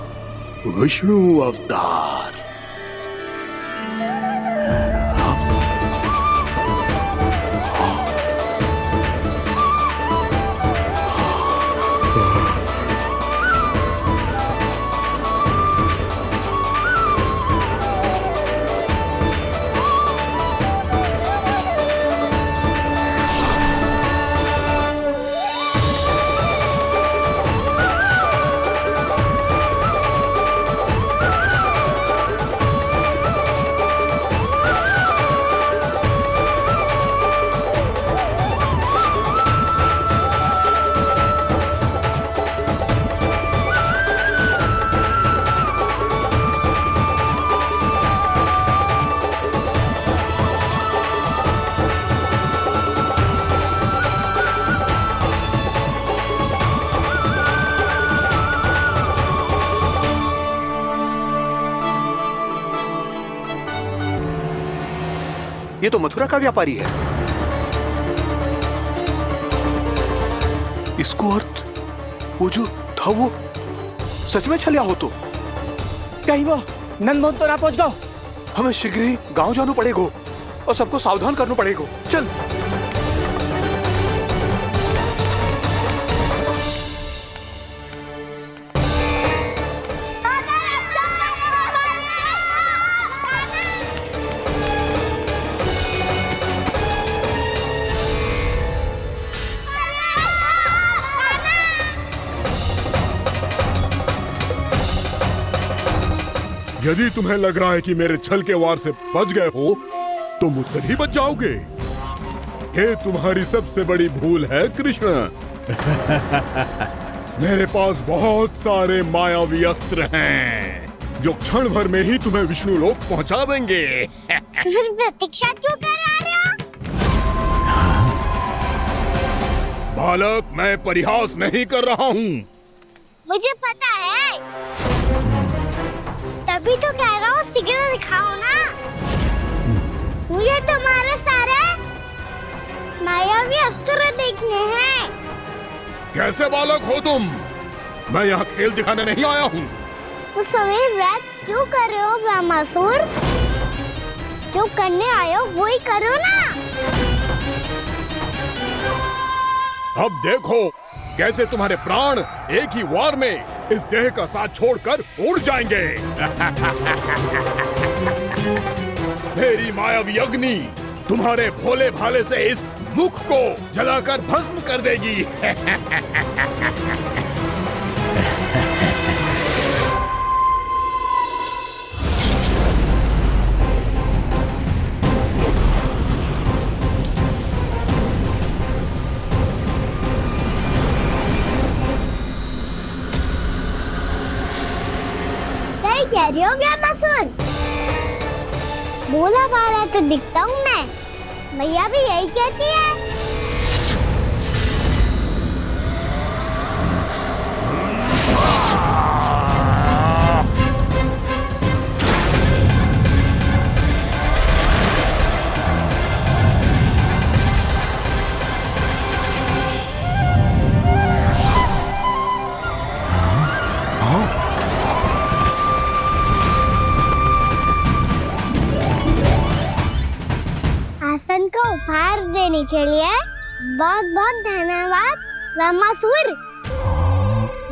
विष्णु अवतार? ये तो मथुरा का व्यापारी है। इसको अर्थ वो जो था वो सच में छलिया हो तो? कहीं वो नंदमोहन तो ना पहुंच गो? हमें शीघ्र ही गांव जाना पड़ेगा और सबको सावधान करना पड़ेगा। चल। यदि तुम्हें लग रहा है कि मेरे छल के वार से बच गए हो, तो मुझसे भी बच जाओगे। ये तुम्हारी सबसे बड़ी भूल है कृष्ण। मेरे पास बहुत सारे मायावी अस्त्र हैं, जो क्षण भर में ही तुम्हें विष्णु लोक पहुंचा देंगे। तो फिर प्रतीक्षा क्यों कर रहे हो? बालक, मैं परिहास नहीं कर रहा हूँ। मुझे पता है, तभी तो कह रहा हूँ शीघ्र दिखाओ ना। मुझे तुम्हारे सारे मायावी अस्त्र देखने हैं। कैसे बालक हो तुम? मैं यहाँ खेल दिखाने नहीं आया हूँ। उस समय वैद क्यों कर रहे हो ब्रह्मासुर? जो करने आए हो वो ही करो ना। अब देखो कैसे तुम्हारे प्राण एक ही वार में इस देह का साथ छोड़कर उड़ जाएंगे। मेरी मायावी अग्नि तुम्हारे भोले भाले से इस मुख को जलाकर भस्म कर देगी। कह रही हो ब्रह्मासुर? भोला भाला तो दिखता हूँ मैं, मैया भी यही कहती है। आसन का उपहार देने के लिए बहुत बहुत धन्यवाद रामासुर।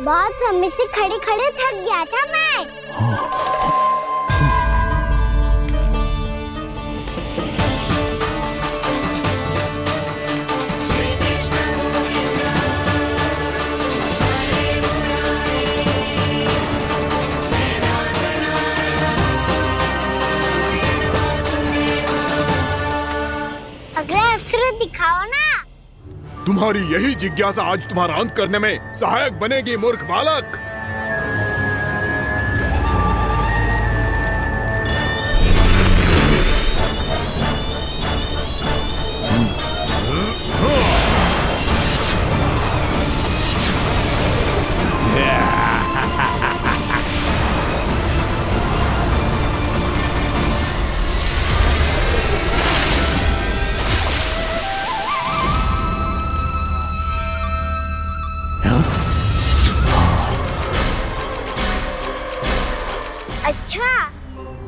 बहुत समय से खड़े खड़े थक गया था मैं। अगला अस्त्र दिखाओ ना। तुम्हारी यही जिज्ञासा आज तुम्हारा अंत करने में सहायक बनेगी मूर्ख बालक। अच्छा,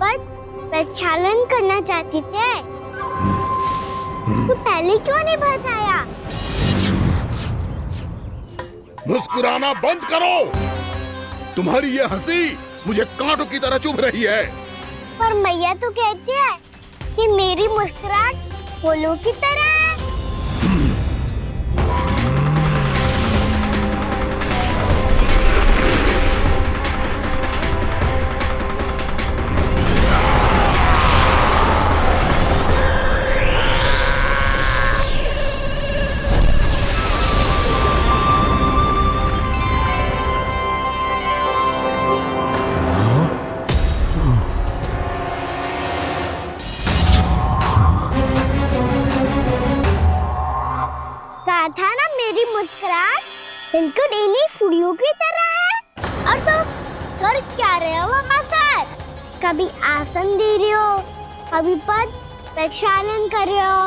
पर प्रक्षालन करना चाहती थे तो पहले क्यों नहीं बताया? मुस्कुराना बंद करो। तुम्हारी ये हंसी मुझे कांटों की तरह चुभ रही है। पर मैया तो कहती है कि मेरी मुस्कुराहट फूलों की तरह है। था ना मेरी मुस्कुराहट बिल्कुल इन्हीं फूलों की तरह है। और तुम कर क्या रहे हो मास्टर? कभी आसन दे रहे हो, कभी पद प्रक्षालन कर रहे हो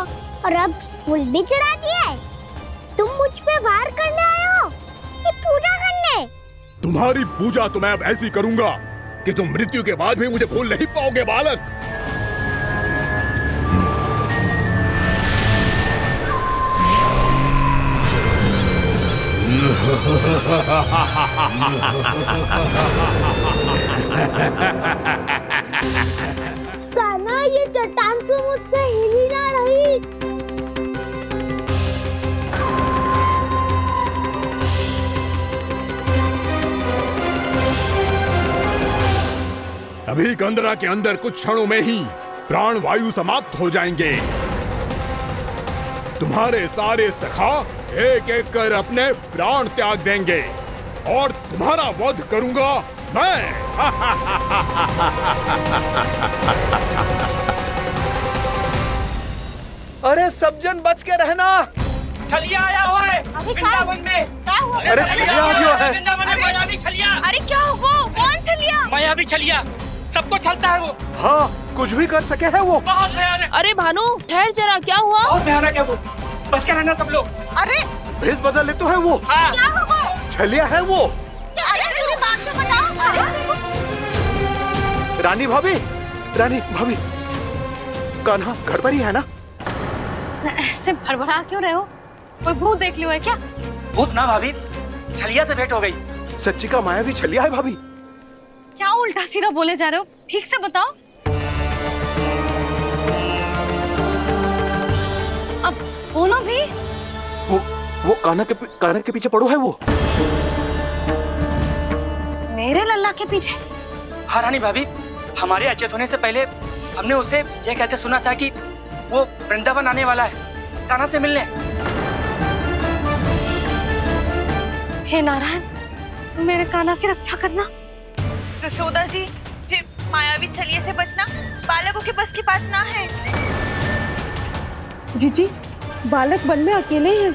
और अब फूल भी चढ़ा दिए। तुम मुझ पे वार करने आए हो कि पूजा करने? तुम्हारी पूजा तो मैं अब ऐसी करूंगा कि तुम मृत्यु के बाद भी मुझे भूल नहीं पाओगे बालक। कान्हा, ये चट्टान तो मुझसे हिल ही ना रही। अभी कंदरा के अंदर कुछ क्षणों में ही प्राण वायु समाप्त हो जाएंगे। तुम्हारे सारे सखा एक एक कर अपने प्राण त्याग देंगे और तुम्हारा वध करूंगा मैं। अरे सब जन बच के रहना। छलिया आया हुआ है वृंदावन में। क्या हुआ? अरे छलिया आ गया है। वृंदावन में मायावी छलिया। अरे क्या हुआ? कौन छलिया? मायावी छलिया, सबको छलता है वो। हाँ, कुछ भी कर सके है वो। बहुत भयानक। अरे भानु, ठहर जरा, क्या हुआ? बहुत भयानक है वो, बच के रहना सब लोग। अरे भेष बदल ले तो है वो। हाँ। क्या हुआ? छलिया है वो। अरे पूरी बात तो बताओ। रानी भाभी, रानी भाभी, कान्हा घर पर ही है ना? ऐसे भड़बड़ा क्यों रहे हो? कोई भूत देख लियो है क्या? भूत ना भाभी, छलिया से भेंट हो गई। सच्ची का मायावी छलिया है भाभी। क्या उल्टा सीधा बोले जा रहे हो? ठीक से बताओ। अब बोलो भी। वो कान्हा के पीछे पड़ो है वो। मेरे लल्ला के पीछे? हाँ रानी भाभी, हमारे अचेत होने से पहले हमने उसे ये कहते सुना था कि वो वृंदावन आने वाला है कान्हा से मिलने। हे नारायण, मेरे कान्हा की रक्षा करना। जसोदा जी, मायावी छलिए से बचना बालकों के बस की बात ना है। जीजी, बालक वन में अकेले हैं।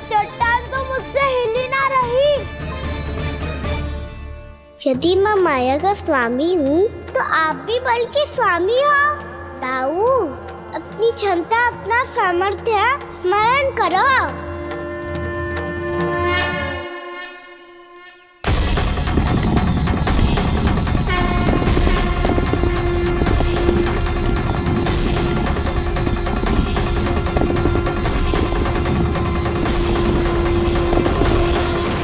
चट्टान यदि मैं माया का स्वामी हूँ तो आप भी बल के स्वामी हो। ताऊ, अपनी क्षमता, अपना सामर्थ्य स्मरण करो।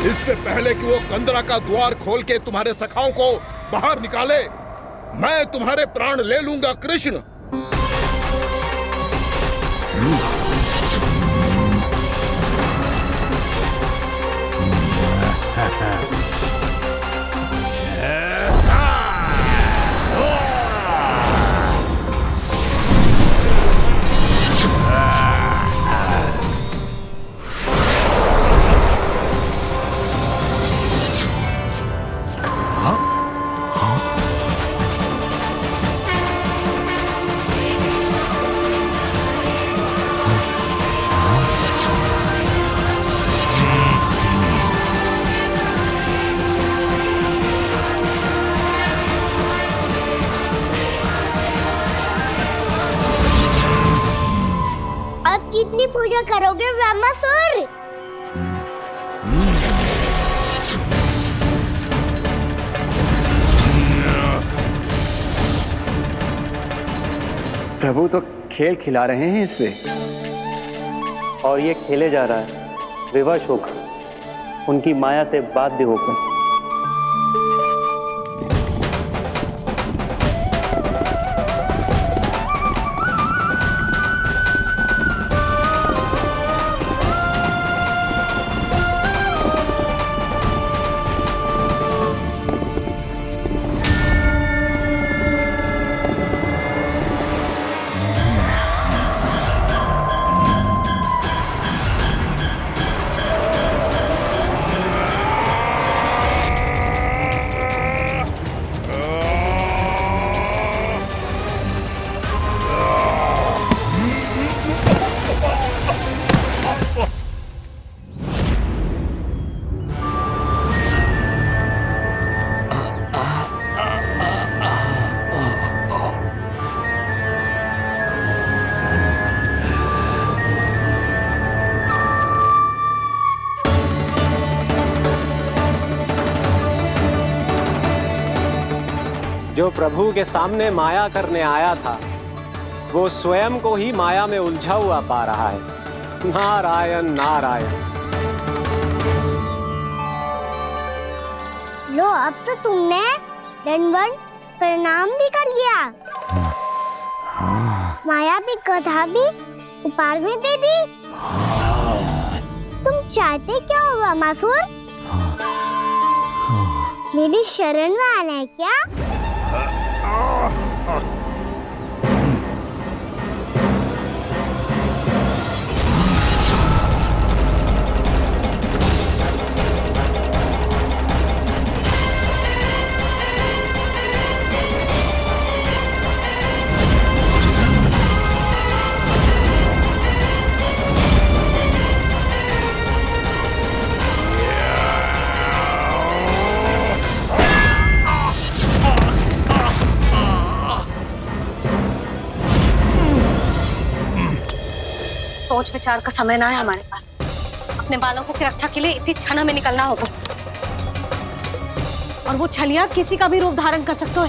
इससे पहले कि वो कंदरा का द्वार खोल के तुम्हारे सखाओं को बाहर निकाले, मैं तुम्हारे प्राण ले लूंगा कृष्ण। कितनी पूजा करोगे ब्रह्मासुर? प्रभु तो खेल खिला रहे हैं इससे, और ये खेले जा रहा है विवश होकर, उनकी माया से बाध्य होकर। जो प्रभु के सामने माया करने आया था, वो स्वयं को ही माया में उलझा हुआ पा रहा है। नारायण नारायण। लो, अब तो तुमने दंडवत प्रणाम भी कर लिया, माया भी, कथा भी उपहार में दे दी। तुम चाहते क्या हो ब्रह्मासुर? मेरी शरण में आना है क्या? सोच विचार का समय ना है हमारे पास। अपने बालकों की रक्षा के लिए इसी क्षण हमें निकलना होगा। और वो छलिया किसी का भी रूप धारण कर सकते हो।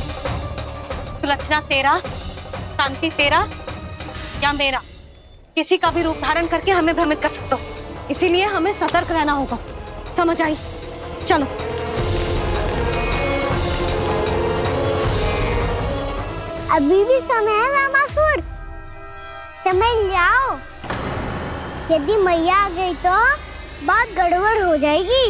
सुलक्षणा तेरा, शांति तेरा या मेरा, किसी का भी रूप धारण करके हमें भ्रमित कर सकते हो। इसीलिए हमें सतर्क रहना होगा। समझ आई? चलो। अभी भी समय है रामासुर, समझ जाओ। यदि मैया आ गई तो बात गड़बड़ हो जाएगी।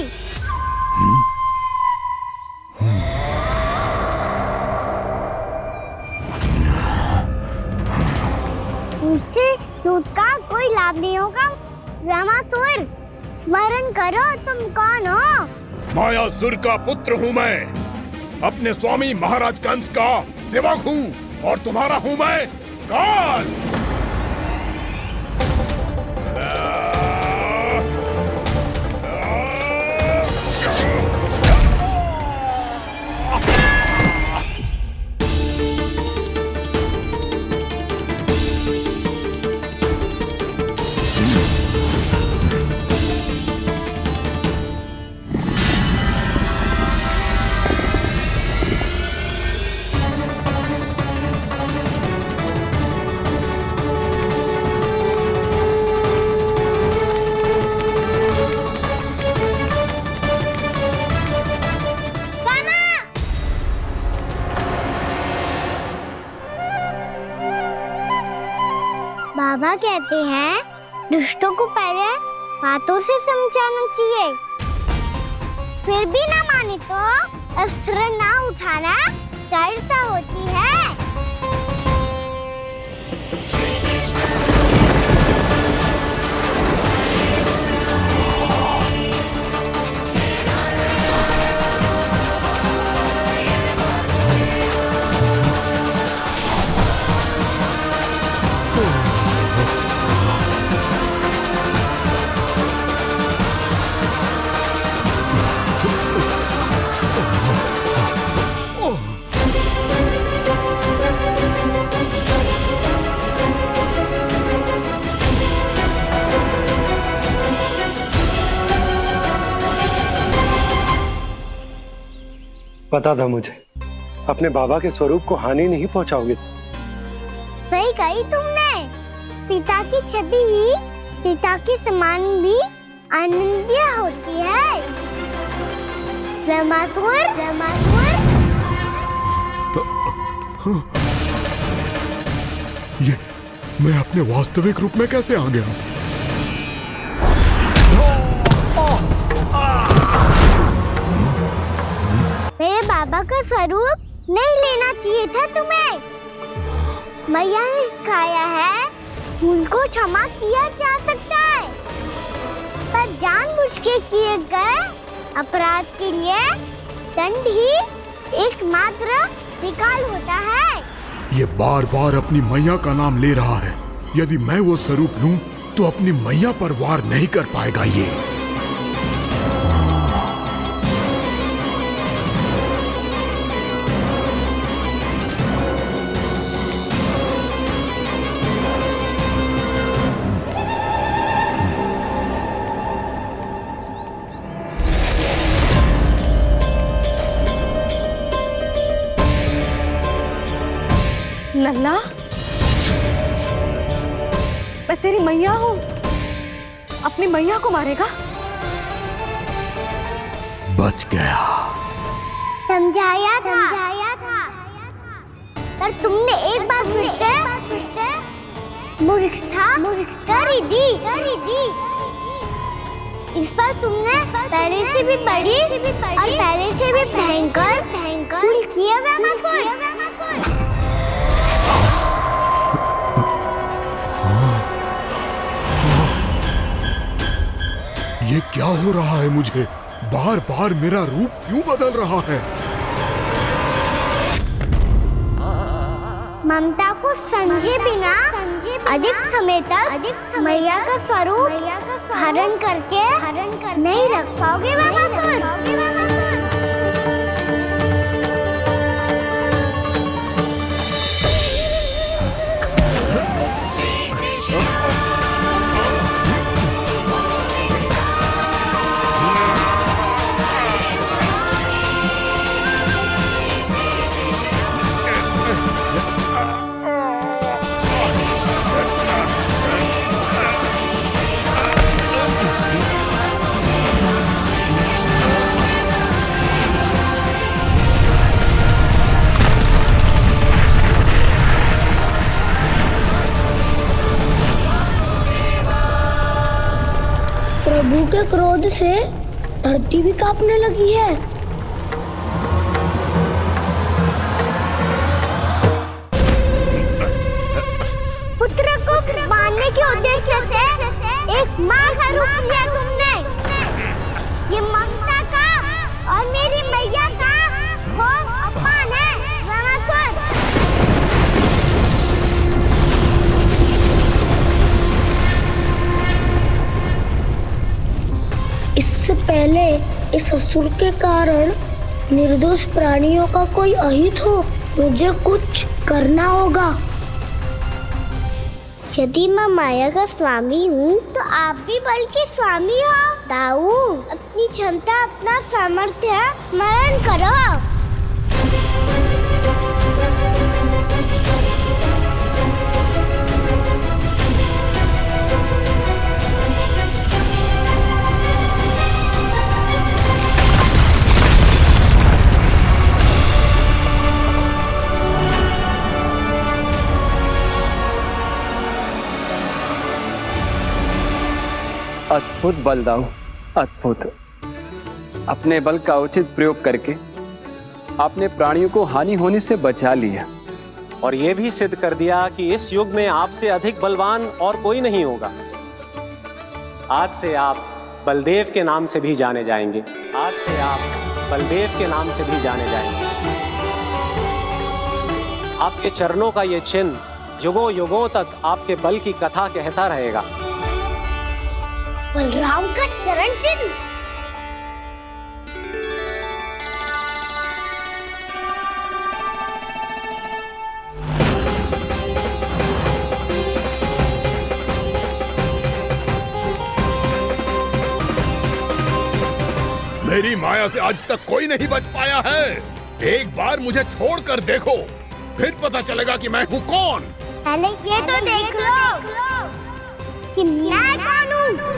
मुझसे झूठ का कोई लाभ नहीं होगा। रामासुर, स्मरण करो तुम कौन हो। मायासुर का पुत्र हूँ मैं, अपने स्वामी महाराज कंस का सेवक हूँ, और तुम्हारा हूँ मैं काल। कहते हैं दुष्टों को पहले बातों से समझाना चाहिए, फिर भी ना माने तो अस्त्र ना उठाना कायरता होती है। पता था मुझे अपने बाबा के स्वरूप को हानि नहीं पहुंचाओगे। सही कही तुमने। पिता की छवि ही पिता के समान भी आनंदीय होती है। ज़मासुर, ज़मासुर। ये मैं अपने वास्तविक रूप में कैसे आ गया? मेरे बाबा का स्वरूप नहीं लेना चाहिए था तुम्हें। मैया ने सिखाया है भूल को क्षमा किया जा सकता है, पर जानबूझ के किए गए अपराध के लिए दंड ही एकमात्र विकल्प होता है। ये बार बार अपनी मैया का नाम ले रहा है। यदि मैं वो स्वरूप लूं तो अपनी मैया पर वार नहीं कर पाएगा ये। लल्ला, मैं तेरी मैया हूँ, अपनी मैया को मारेगा? बच गया। समझाया था, पर तुमने एक बार फिर से मूर्खता कर ही दी। इस पर तुमने पहले से भी बड़ी और पहले से भी भयंकर भूल किया ज़मासुर। ये क्या हो रहा है मुझे? बार बार मेरा रूप क्यों बदल रहा है? ममता को समझे बिना अधिक समय तक मैया का स्वरूप हरण करके नहीं रख पाओगे ज़मासुर। प्रभु के क्रोध से धरती भी कांपने लगी है। पुत्र को मारने के उद्देश्य से एक मां का रूप लिया तुमने। ये ममता का और मेरी मैया का घोर अपमान है ज़मासुर। इससे पहले इस असुर के कारण निर्दोष प्राणियों का कोई अहित हो, मुझे कुछ करना होगा। यदि मैं माया का स्वामी हूँ तो आप भी बल के स्वामी हो। दाऊ, अपनी क्षमता, अपना सामर्थ्य स्मरण करो। अद्भुत बलदाऊ, अद्भुत। अपने बल का उचित प्रयोग करके आपने प्राणियों को हानि होने से बचा लिया और ये भी सिद्ध कर दिया कि इस युग में आपसे अधिक बलवान और कोई नहीं होगा। आज से आप बलदेव के नाम से भी जाने जाएंगे। आज से आप बलदेव के नाम से भी जाने जाएंगे। आपके चरणों का ये चिन्ह युगों युगों तक आपके बल की कथा कहता रहेगा। बलराम का चरण चिन्ह। मेरी माया से आज तक कोई नहीं बच पाया है। एक बार मुझे छोड़कर देखो, फिर पता चलेगा कि मैं हूँ कौन। पहले ये तो देख लो कि मैं कौन हूँ।